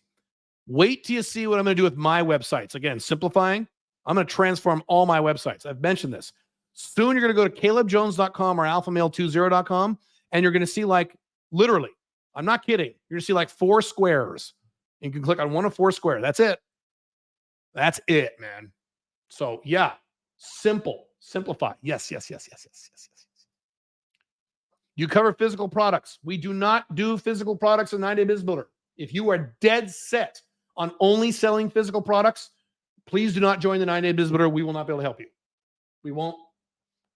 Wait till you see what I'm going to do with my websites. Again, simplifying. I'm going to transform all my websites. I've mentioned this. Soon you're going to go to calebjones.com or alphamail20.com, and you're going to see literally, I'm not kidding. You're going to see 4 squares. You can click on one of 4 squares. That's it. That's it, man. So yeah, simplify. Yes. You cover physical products. We do not do physical products in 9-Day Business Builder. If you are dead set on only selling physical products, please do not join the 9-Day Business Builder. We will not be able to help you. We won't.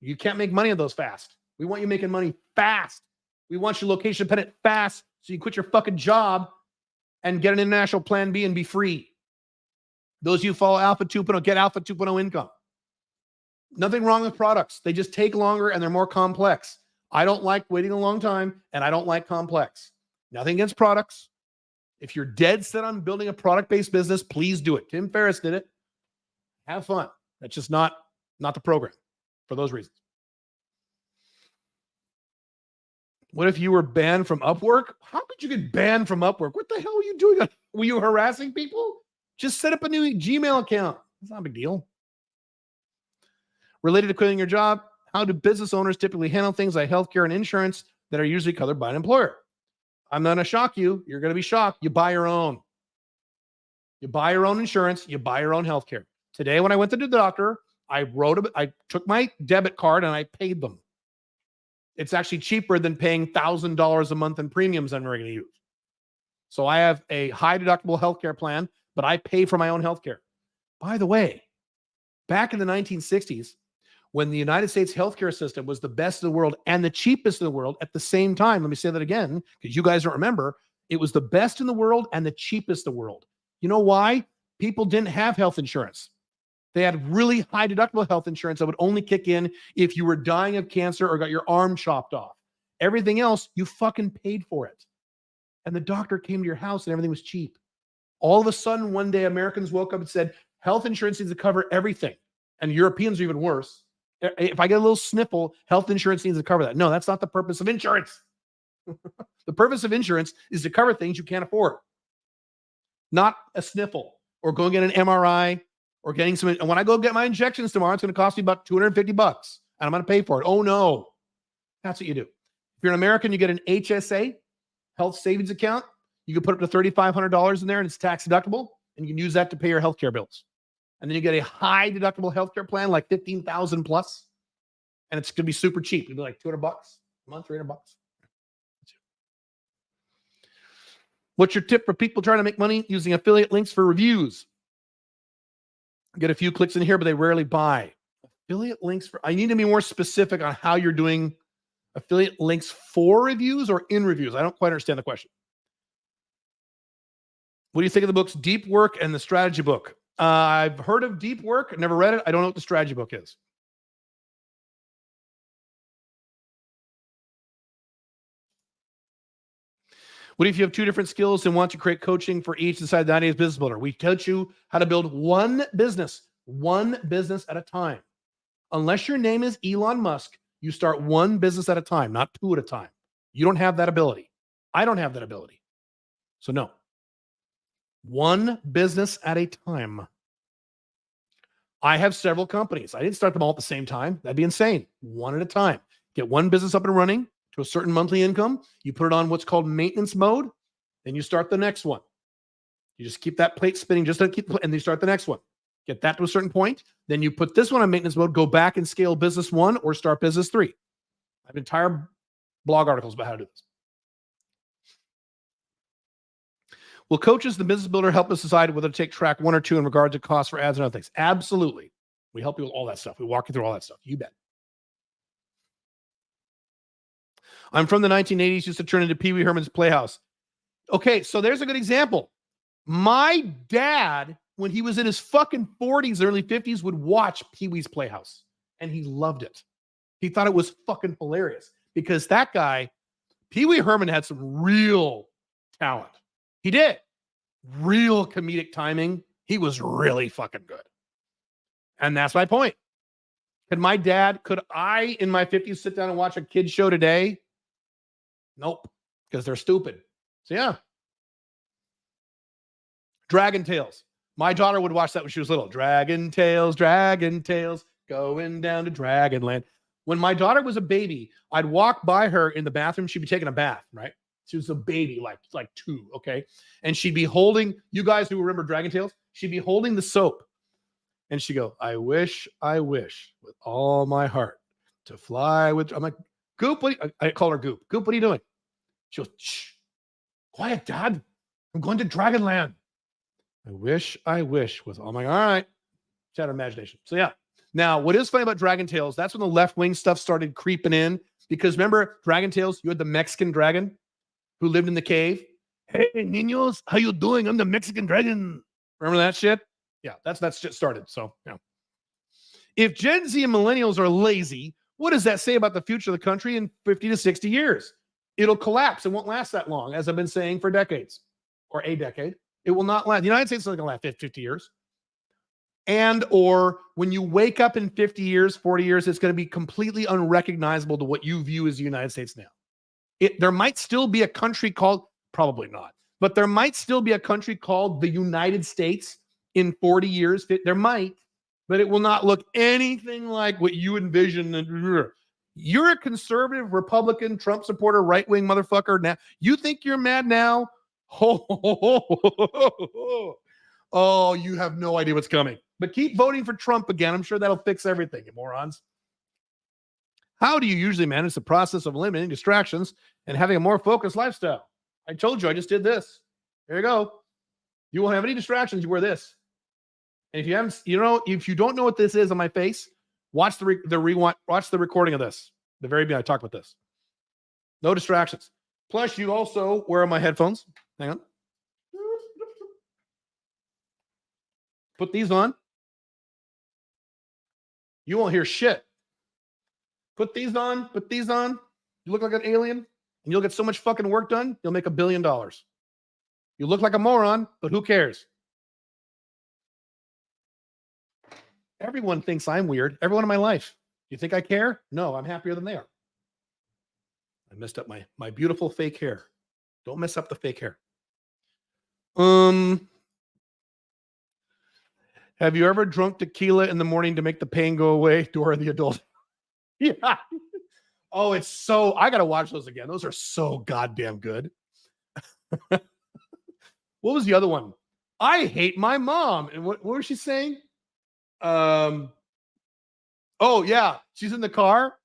You can't make money on those fast. We want you making money fast. We want you location dependent fast so you quit your fucking job and get an international plan B and be free. Those of you who follow Alpha 2.0, get Alpha 2.0 income. Nothing wrong with products. They just take longer and they're more complex. I don't like waiting a long time, and I don't like complex. Nothing against products. If you're dead set on building a product-based business, please do it. Tim Ferriss did it. Have fun. That's just not the program for those reasons. What if you were banned from Upwork? How could you get banned from Upwork? What the hell were you doing? Were you harassing people? Just set up a new Gmail account. It's not a big deal. Related to quitting your job, how do business owners typically handle things like healthcare and insurance that are usually covered by an employer? I'm not going to shock you. You're going to be shocked. You buy your own. You buy your own insurance. You buy your own healthcare. Today, when I went to the doctor, I took my debit card and I paid them. It's actually cheaper than paying $1,000 a month in premiums I'm going to use. So I have a high deductible healthcare plan, but I pay for my own healthcare. By the way, back in the 1960s, when the United States healthcare system was the best in the world and the cheapest in the world at the same time, let me say that again, because you guys don't remember, it was the best in the world and the cheapest in the world. You know why? People didn't have health insurance. They had really high deductible health insurance that would only kick in if you were dying of cancer or got your arm chopped off. Everything else, you fucking paid for it. And the doctor came to your house and everything was cheap. All of a sudden, one day, Americans woke up and said, health insurance needs to cover everything. And Europeans are even worse. If I get a little sniffle, health insurance needs to cover that. No, that's not the purpose of insurance. The purpose of insurance is to cover things you can't afford. Not a sniffle or go get an MRI or getting some. And when I go get my injections tomorrow, it's going to cost me about $250 and I'm going to pay for it. Oh no. That's what you do. If you're an American, you get an HSA, health savings account. You can put up to $3,500 in there and it's tax deductible and you can use that to pay your healthcare bills. And then you get a high deductible healthcare plan, like $15,000 plus, and it's going to be super cheap. It'll be like $200 a month, $300. What's your tip for people trying to make money using affiliate links for reviews? Get a few clicks in here, but they rarely buy. Affiliate links for, I need to be more specific on how you're doing affiliate links for reviews or in reviews. I don't quite understand the question. What do you think of the books Deep Work and the Strategy Book? I've heard of Deep Work, never read it. I don't know what the strategy book is. What if you have two different skills and want to create coaching for each inside the 90 Days Business Builder? We teach you how to build one business at a time. Unless your name is Elon Musk, you start one business at a time, not two at a time. You don't have that ability. I don't have that ability. So no. One business at a time. I have several companies. I didn't start them all at the same time. That'd be insane. One at a time. Get one business up and running to a certain monthly income. You put it on what's called maintenance mode. Then you start the next one. You just keep that plate spinning just to keep, and then you start the next one. Get that to a certain point. Then you put this one on maintenance mode, go back and scale business 1 or start business 3. I have entire blog articles about how to do this. Will coaches, the business builder, help us decide whether to take track 1 or 2 in regard to costs for ads and other things? Absolutely. We help you with all that stuff. We walk you through all that stuff. You bet. I'm from the 1980s, used to turn into Pee Wee Herman's Playhouse. Okay, so there's a good example. My dad, when he was in his fucking 40s, early 50s, would watch Pee Wee's Playhouse. And he loved it. He thought it was fucking hilarious. Because that guy, Pee Wee Herman, had some real talent. He did. Real comedic timing. He was really fucking good. And that's my point. Could I in my 50s sit down and watch a kid's show today? Nope. Because they're stupid. So yeah. Dragon Tales. My daughter would watch that when she was little. Dragon Tales, going down to Dragonland. When my daughter was a baby, I'd walk by her in the bathroom. She'd be taking a bath, right? She was a baby, like 2, okay? And she'd be holding, you guys who remember Dragon Tales, she'd be holding the soap. And she'd go, I wish with all my heart to fly with, I'm like, Goop, I call her Goop. Goop, what are you doing? She goes, shh, quiet, Dad. I'm going to Dragonland. I wish with all my, all right. She had her imagination. So yeah, Now, what is funny about Dragon Tales, that's when the left-wing stuff started creeping in. Because remember, Dragon Tales, you had the Mexican dragon who lived in the cave. Hey, niños, how you doing? I'm the Mexican dragon. Remember that shit? Yeah, that's shit started. So, yeah. If Gen Z and millennials are lazy, what does that say about the future of the country in 50 to 60 years? It'll collapse. It won't last that long, as I've been saying for decades, or a decade. It will not last. The United States is not going to last 50 years. And or when you wake up in 50 years, 40 years, it's going to be completely unrecognizable to what you view as the United States now. There might still be a country called, probably not, but there might still be a country called the United States in 40 years. There might, but it will not look anything like what you envision. You're a conservative, Republican, Trump supporter, right-wing motherfucker. Now you think you're mad now? Oh, you have no idea what's coming. But keep voting for Trump again. I'm sure that'll fix everything, you morons. How do you usually manage the process of eliminating distractions and having a more focused lifestyle? I told you, I just did this. There you go. You won't have any distractions. You wear this. And if you haven't, if you don't know what this is on my face, watch the recording of this. The very beginning, I talked about this. No distractions. Plus, you also wear my headphones. Hang on. Put these on. You won't hear shit. Put these on. Put these on. You look like an alien, and you'll get so much fucking work done, you'll make $1 billion. You look like a moron, but who cares? Everyone thinks I'm weird. Everyone in my life. You think I care? No, I'm happier than they are. I messed up my beautiful fake hair. Don't mess up the fake hair. Have you ever drunk tequila in the morning to make the pain go away? Dora the adult. Yeah. Oh, it's so, I got to watch those again. Those are so goddamn good. What was the other one? I hate my mom. And what was she saying? Oh yeah. She's in the car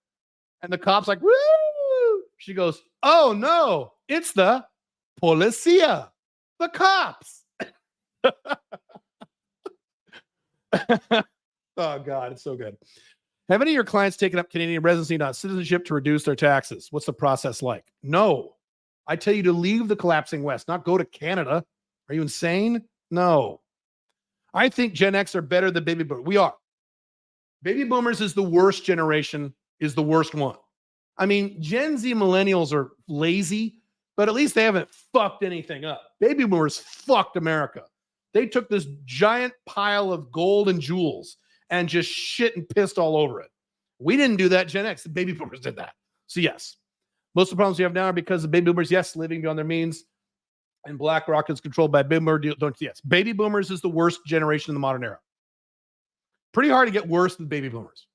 and the cop's like, woo! She goes, oh no, it's the policia, the cops. Oh God, it's so good. Have any of your clients taken up Canadian residency, not citizenship, to reduce their taxes? What's the process like? No. I tell you to leave the collapsing West, not go to Canada. Are you insane? No. I think Gen X are better than baby boomers. We are. Baby boomers is the worst generation, is the worst one. I mean, Gen Z millennials are lazy, but at least they haven't fucked anything up. Baby boomers fucked America. They took this giant pile of gold and jewels and just shit and pissed all over it. We didn't do that. Gen X, the baby boomers did that. So yes, most of the problems we have now are because of baby boomers, yes, living beyond their means, and BlackRock is controlled by boomer. Yes, baby boomers is the worst generation in the modern era. Pretty hard to get worse than baby boomers.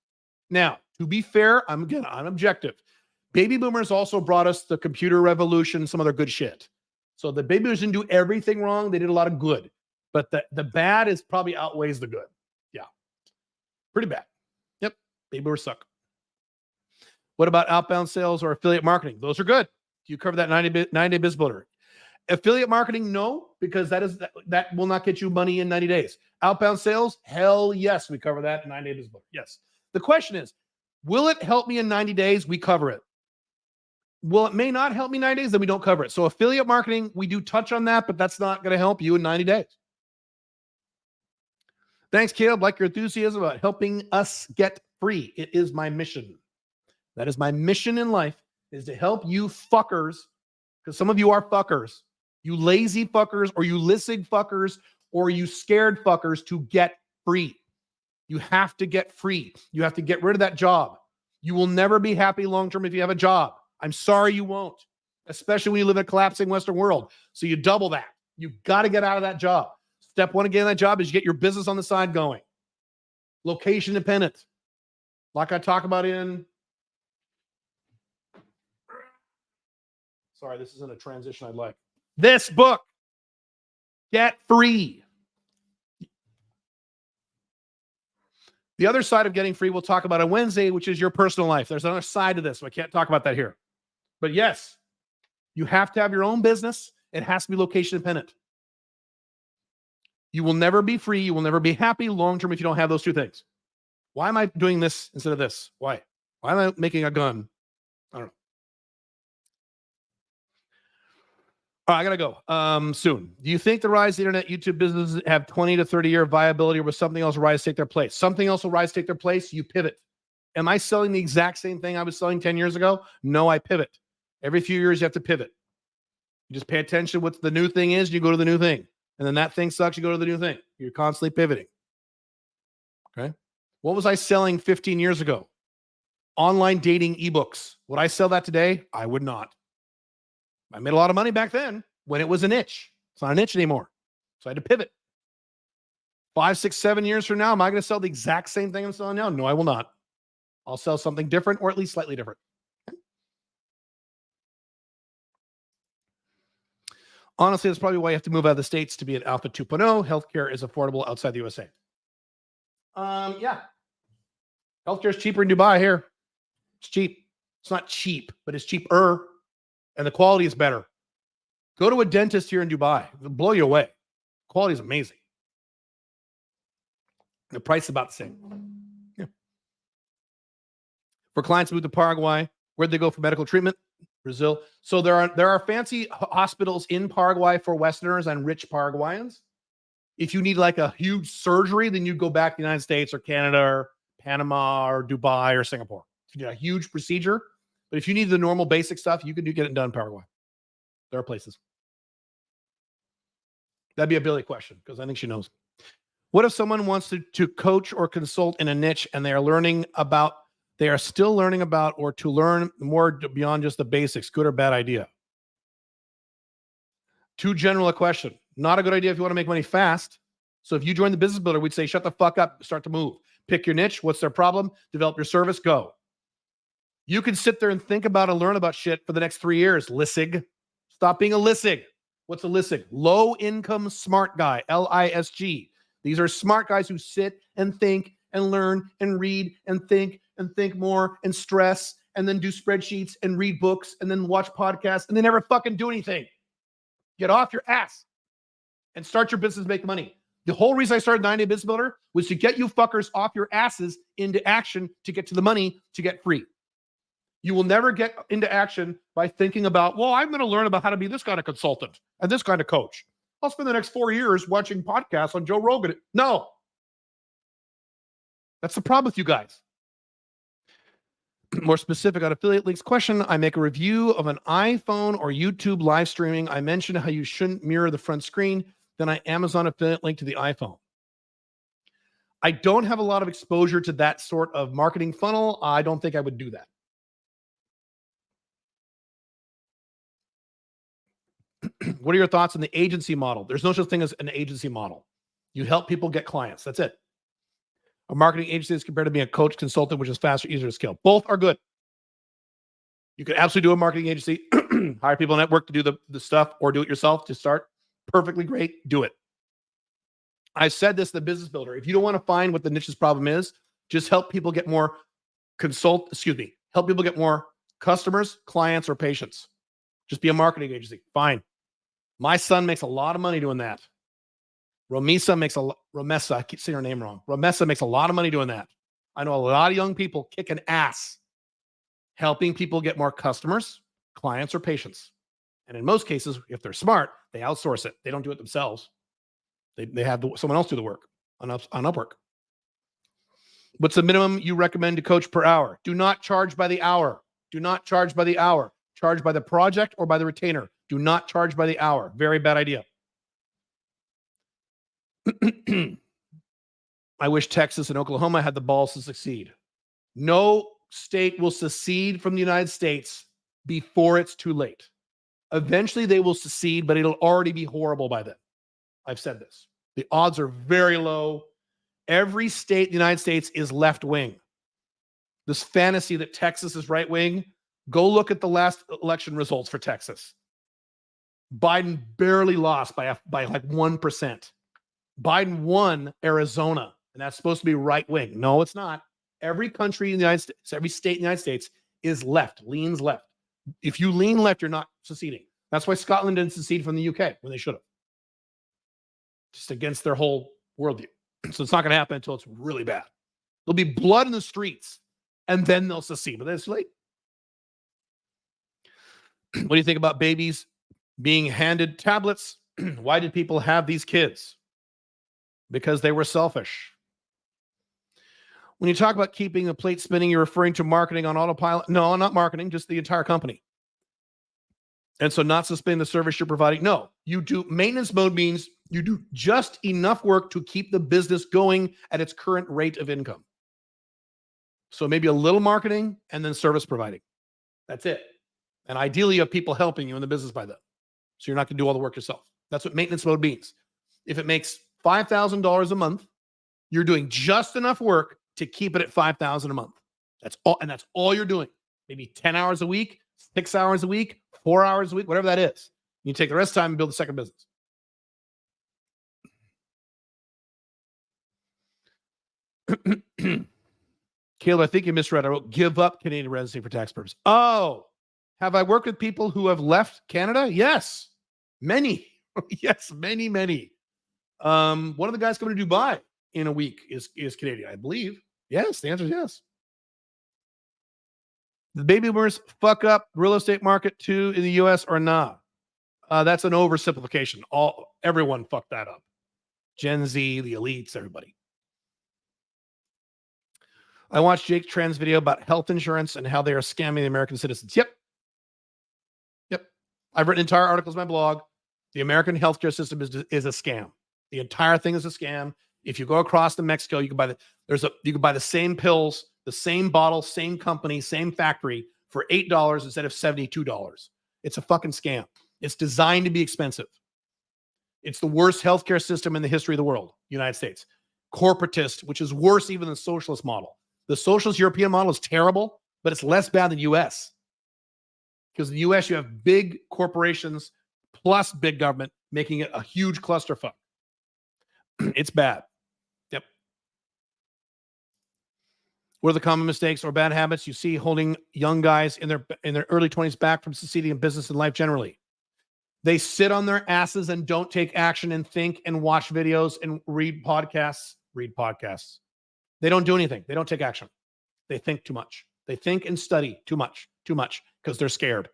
Now, to be fair, I'm objective. Baby boomers also brought us the computer revolution, some other good shit. So the baby boomers didn't do everything wrong. They did a lot of good. But the bad is probably outweighs the good. Yeah. Pretty bad. Yep. Baby boomers suck. What about outbound sales or affiliate marketing? Those are good. You cover that 90-day biz builder. Affiliate marketing, no, because that will not get you money in 90 days. Outbound sales, hell yes, we cover that in 90 days. Yes. The question is, will it help me in 90 days? We cover it. Well, it may not help me 90 days, then we don't cover it. So affiliate marketing, we do touch on that, but that's not going to help you in 90 days. Thanks, Caleb. Like your enthusiasm about helping us get free. It is my mission. That is my mission in life, is to help you fuckers, because some of you are fuckers, you lazy fuckers, or you listening fuckers, or you scared fuckers, to get free. You have to get free. You have to get rid of that job. You will never be happy long-term if you have a job. I'm sorry you won't, especially when you live in a collapsing Western world. So you double that. You got to get out of that job. Step one to get in that job is you get your business on the side going. Location dependent. Like I talk about in... Sorry, this isn't a transition I'd like. This book. Get free. The other side of getting free we'll talk about on Wednesday, which is your personal life. There's another side to this, so I can't talk about that here. But yes, you have to have your own business. It has to be location dependent. You will never be free. You will never be happy long-term if you don't have those two things. Why am I doing this instead of this? Why? Why am I making a gun? I don't know. All right, I gotta go soon. Do you think the rise of the internet, YouTube businesses have 20 to 30 year viability, or will something else rise take their place? Something else will rise take their place. You pivot. Am I selling the exact same thing I was selling 10 years ago? No, I pivot. Every few years, you have to pivot. You just pay attention to what the new thing is, you go to the new thing. And then that thing sucks, you go to the new thing. You're constantly pivoting. Okay. What was I selling 15 years ago? Online dating ebooks. Would I sell that today? I would not. I made a lot of money back then when it was a niche. It's not a niche anymore. So I had to pivot. 5, 6, 7 years from now, am I going to sell the exact same thing I'm selling now? No, I will not. I'll sell something different, or at least slightly different. Honestly, that's probably why you have to move out of the States to be an Alpha 2.0. Healthcare is affordable outside the USA. Yeah. Healthcare is cheaper in Dubai here. It's cheap. It's not cheap, but it's cheaper. And the quality is better. Go to a dentist here in Dubai. It'll blow you away. Quality is amazing. The price is about the same. Yeah. For clients who move to Paraguay, where'd they go for medical treatment? Brazil. So there are fancy hospitals in Paraguay for Westerners and rich Paraguayans. If you need like a huge surgery, then you go back to the United States or Canada or Panama or Dubai or Singapore. If you need a huge procedure. But if you need the normal basic stuff, you can get it done in Paraguay. There are places. That'd be a Billy question, because I think she knows. What if someone wants to coach or consult in a niche and they are still learning about or to learn more beyond just the basics? Good or bad idea? Too general a question. Not a good idea if you want to make money fast. So if you join the Business Builder, we'd say, shut the fuck up, start to move. Pick your niche. What's their problem? Develop your service. Go. You can sit there and think about and learn about shit for the next 3 years. LISIG. Stop being a LISIG. What's a LISIG? Low income smart guy. LISG. These are smart guys who sit and think and learn and read and think more and stress and then do spreadsheets and read books and then watch podcasts and they never fucking do anything. Get off your ass and start your business, make money. The whole reason I started 9-Day Business Builder was to get you fuckers off your asses into action to get to the money to get free. You will never get into action by thinking about, well, I'm going to learn about how to be this kind of consultant and this kind of coach. I'll spend the next 4 years watching podcasts on Joe Rogan. No. That's the problem with you guys. More specific on affiliate links question, I make a review of an iPhone or YouTube live streaming. I mentioned how you shouldn't mirror the front screen. Then I Amazon affiliate link to the iPhone. I don't have a lot of exposure to that sort of marketing funnel. I don't think I would do that. What are your thoughts on the agency model? There's no such thing as an agency model. You help people get clients. That's it. A marketing agency is compared to being a coach consultant, which is faster, easier to scale. Both are good. You can absolutely do a marketing agency, hire people in network to do the stuff, or do it yourself to start. Perfectly great. Do it. I said this, the Business Builder. If you don't want to find what the niche's problem is, just help people get more help people get more customers, clients, or patients. Just be a marketing agency. Fine. My son makes a lot of money doing that. Romessa, I keep saying her name wrong. Romessa makes a lot of money doing that. I know a lot of young people kicking ass, helping people get more customers, clients, or patients. And in most cases, if they're smart, they outsource it. They don't do it themselves. They have someone else do the work on Upwork. What's the minimum you recommend to coach per hour? Do not charge by the hour. Do not charge by the hour. Charge by the project or by the retainer. Do not charge by the hour. Very bad idea. I wish Texas and Oklahoma had the balls to succeed. No state will secede from the United States before it's too late. Eventually they will secede, but it'll already be horrible by then. I've said this. The odds are very low. Every state in the United States is left-wing. This fantasy that Texas is right-wing, go look at the last election results for Texas. Biden barely lost by like 1%. Biden won Arizona, and that's supposed to be right-wing. No, it's not. Every country in the United States, every state in the United States is left, leans left. If you lean left, you're not seceding. That's why Scotland didn't secede from the UK when they should have. Just against their whole worldview. So it's not going to happen until it's really bad. There'll be blood in the streets, and then they'll secede. But that's late. What do you think about babies being handed tablets? Why did people have these kids? Because they were selfish. When you talk about keeping the plate spinning, you're referring to marketing on autopilot? No, not marketing, just the entire company. And so not suspending the service you're providing. No, you do. Maintenance mode means you do just enough work to keep the business going at its current rate of income. So maybe a little marketing and then service providing. That's it. And ideally, you have people helping you in the business by that. So you're not going to do all the work yourself. That's what maintenance mode means. If it makes $5,000 a month, you're doing just enough work to keep it at $5,000 a month. That's all. And that's all you're doing. Maybe 10 hours a week, 6 hours a week, 4 hours a week, whatever that is. You take the rest of the time and build a second business. Caleb, I think you misread. I wrote, give up Canadian residency for tax purposes. Oh, have I worked with people who have left Canada? Yes. Many. Yes, many. One of the guys coming to Dubai in a week is Canadian, I believe. Yes, the answer is yes. The baby boomers fuck up real estate market too in the U.S. or not? That's an oversimplification. Everyone fucked that up. Gen Z, the elites, everybody. I watched Jake Tran's video about health insurance and how they are scamming the American citizens. Yep. I've written entire articles on my blog. The American healthcare system is a scam. The entire thing is a scam. If you go across to Mexico, you can buy the same pills, the same bottle, same company, same factory for $8 instead of $72. It's a fucking scam. It's designed to be expensive. It's the worst healthcare system in the history of the world, United States. Corporatist, which is worse even than the socialist model. The socialist European model is terrible, but it's less bad than U.S. Because in the U.S., you have big corporations plus big government making it a huge clusterfuck. It's bad. Yep. What are the common mistakes or bad habits you see holding young guys in their early 20s back from succeeding in business and life generally? They sit on their asses and don't take action and think and watch videos and read podcasts. They don't do anything. They don't take action. They think too much. They think and study too much because they're scared.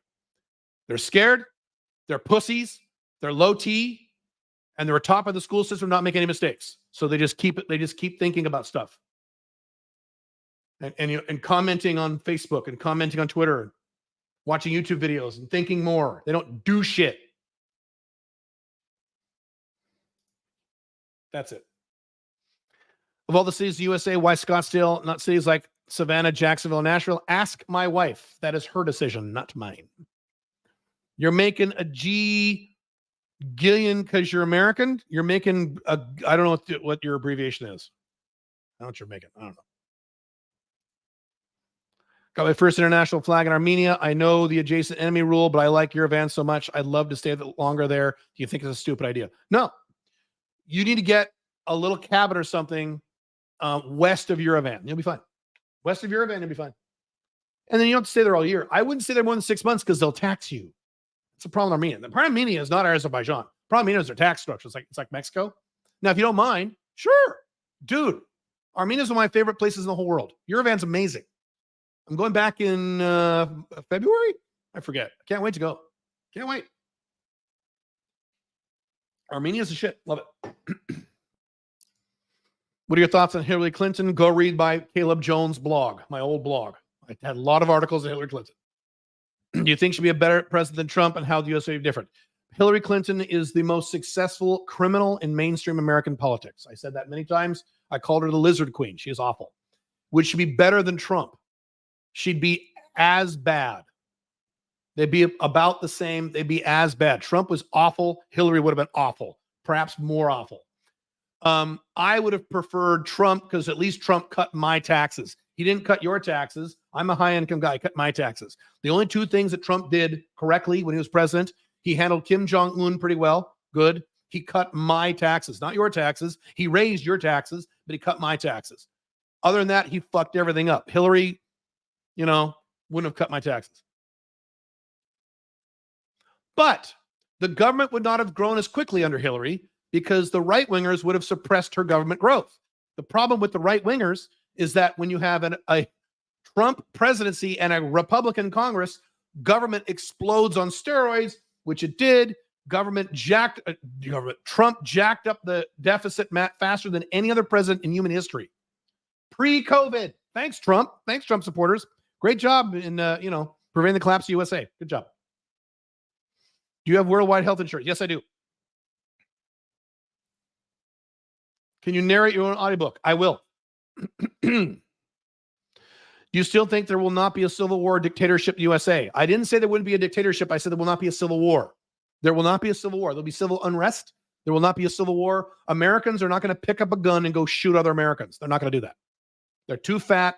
They're scared. They're pussies. They're low T, and they're top of the school system, not make any mistakes. So they just keep thinking about stuff and commenting on Facebook and commenting on Twitter, and watching YouTube videos and thinking more. They don't do shit. That's it. Of all the cities in the USA, why Scottsdale, not cities like Savannah, Jacksonville, and Nashville? Ask my wife. That is her decision, not mine. You're making a G Gillion because you're American? You're making I don't know what your abbreviation is. I don't know what you're making. I don't know. Got my first international flag in Armenia. I know the adjacent enemy rule, but I like Yerevan so much. I'd love to stay longer there. Do you think it's a stupid idea? No. You need to get a little cabin or something west of Yerevan. You'll be fine. West of Yerevan, you'll be fine. And then you don't have to stay there all year. I wouldn't stay there more than 6 months because they'll tax you. It's a problem in Armenia. The problem in Armenia is not Azerbaijan. The problem in Armenia is their tax structure. It's like Mexico. Now, if you don't mind, sure. Dude, Armenia is one of my favorite places in the whole world. Yerevan's amazing. I'm going back in February? I forget. I can't wait to go. Can't wait. Armenia's a shit. Love it. What are your thoughts on Hillary Clinton? Go read my Caleb Jones blog, my old blog. I had a lot of articles on Hillary Clinton. Do you think she'll be a better president than Trump, and how the U.S. will be different? Hillary Clinton is the most successful criminal in mainstream American politics. I said that many times. I called her the lizard queen. She is awful. Would she be better than Trump? She'd be as bad. They'd be about the same. They'd be as bad. Trump was awful. Hillary would have been awful, perhaps more awful. I would have preferred Trump because at least Trump cut my taxes. He didn't cut your taxes. I'm a high-income guy. He cut my taxes. The only two things that Trump did correctly when he was president, he handled Kim Jong-un pretty well. Good. He cut my taxes, not your taxes. He raised your taxes, but he cut my taxes. Other than that, he fucked everything up. Hillary, wouldn't have cut my taxes. But the government would not have grown as quickly under Hillary because the right-wingers would have suppressed her government growth. The problem with the right-wingers is that when you have a Trump presidency and a Republican Congress, government explodes on steroids, which it did. Trump jacked up the deficit faster than any other president in human history. Pre-COVID. Thanks, Trump. Thanks, Trump supporters. Great job in, preventing the collapse of USA. Good job. Do you have worldwide health insurance? Yes, I do. Can you narrate your own audiobook? I will. Do you still think there will not be a civil war or dictatorship in the USA? I didn't say there wouldn't be a dictatorship. I said there will not be a civil war. There will not be a civil war. There'll be civil unrest. There will not be a civil war. Americans are not going to pick up a gun and go shoot other Americans. They're not going to do that. They're too fat,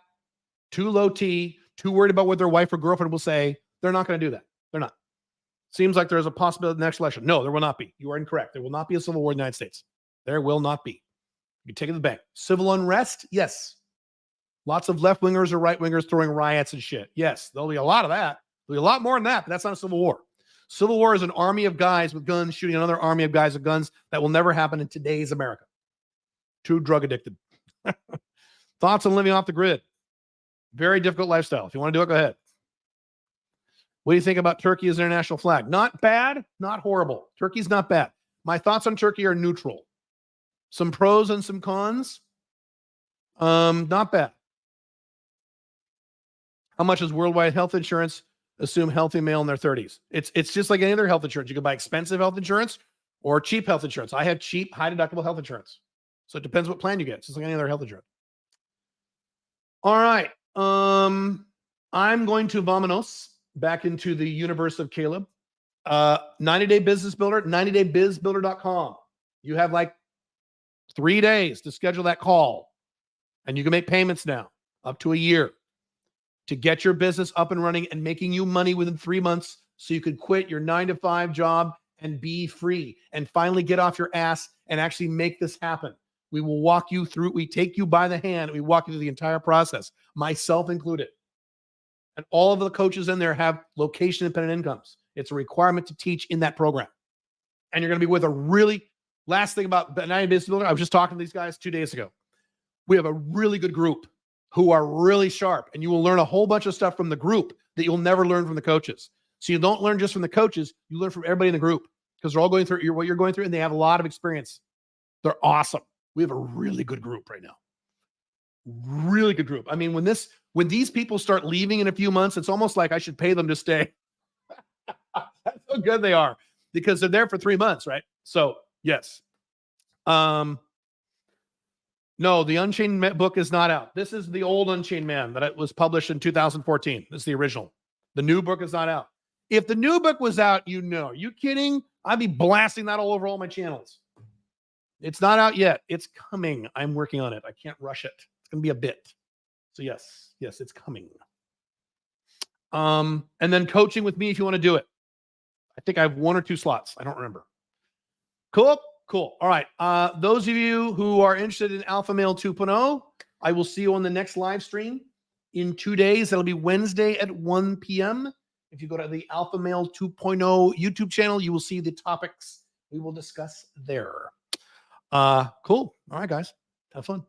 too low T, too worried about what their wife or girlfriend will say. They're not going to do that. They're not. Seems like there's a possibility of the next election. No, there will not be. You are incorrect. There will not be a civil war in the United States. There will not be. You take it to the bank. Civil unrest? Yes. Lots of left-wingers or right-wingers throwing riots and shit. Yes, there'll be a lot of that. There'll be a lot more than that, but that's not a civil war. Civil war is an army of guys with guns shooting another army of guys with guns. That will never happen in today's America. Too drug addicted. Thoughts on living off the grid? Very difficult lifestyle. If you want to do it, go ahead. What do you think about Turkey as international flag? Not bad, not horrible. Turkey's not bad. My thoughts on Turkey are neutral. Some pros and some cons. Not bad. How much is worldwide health insurance? Assume healthy male in their 30s. It's just like any other health insurance. You can buy expensive health insurance or cheap health insurance. I have cheap, high deductible health insurance. So it depends what plan you get. It's just like any other health insurance. All right. I'm going to vamonos back into the universe of Caleb. 90-day business builder, 90daybizbuilder.com. You have like 3 days to schedule that call. And you can make payments now up to a year to get your business up and running and making you money within 3 months so you could quit your 9-to-5 job and be free and finally get off your ass and actually make this happen. We will walk you through. We take you by the hand. We walk you through the entire process, myself included. And all of the coaches in there have location-independent incomes. It's a requirement to teach in that program. And you're going to be with a really, last thing about 90 Business Builder, I was just talking to these guys 2 days ago. We have a really good group who are really sharp, and you will learn a whole bunch of stuff from the group that you'll never learn from the coaches. So you don't learn just from the coaches, you learn from everybody in the group because they're all going through what you're going through, and they have a lot of experience. They're awesome. We have a really good group right now. Really good group. I mean, when these people start leaving in a few months, it's almost like I should pay them to stay. That's how good they are because they're there for 3 months, right? So yes. No, the Unchained book is not out. This is the old Unchained Man that was published in 2014. This is the original. The new book is not out. If the new book was out, are you kidding? I'd be blasting that all over all my channels. It's not out yet. It's coming. I'm working on it. I can't rush it. It's going to be a bit. So yes, it's coming. And then coaching with me if you want to do it. I think I have 1 or 2 slots. I don't remember. Cool. All right. Those of you who are interested in Alpha Male 2.0, I will see you on the next live stream in 2 days. That'll be Wednesday at 1 p.m. If you go to the Alpha Male 2.0 YouTube channel, you will see the topics we will discuss there. Cool. All right, guys. Have fun.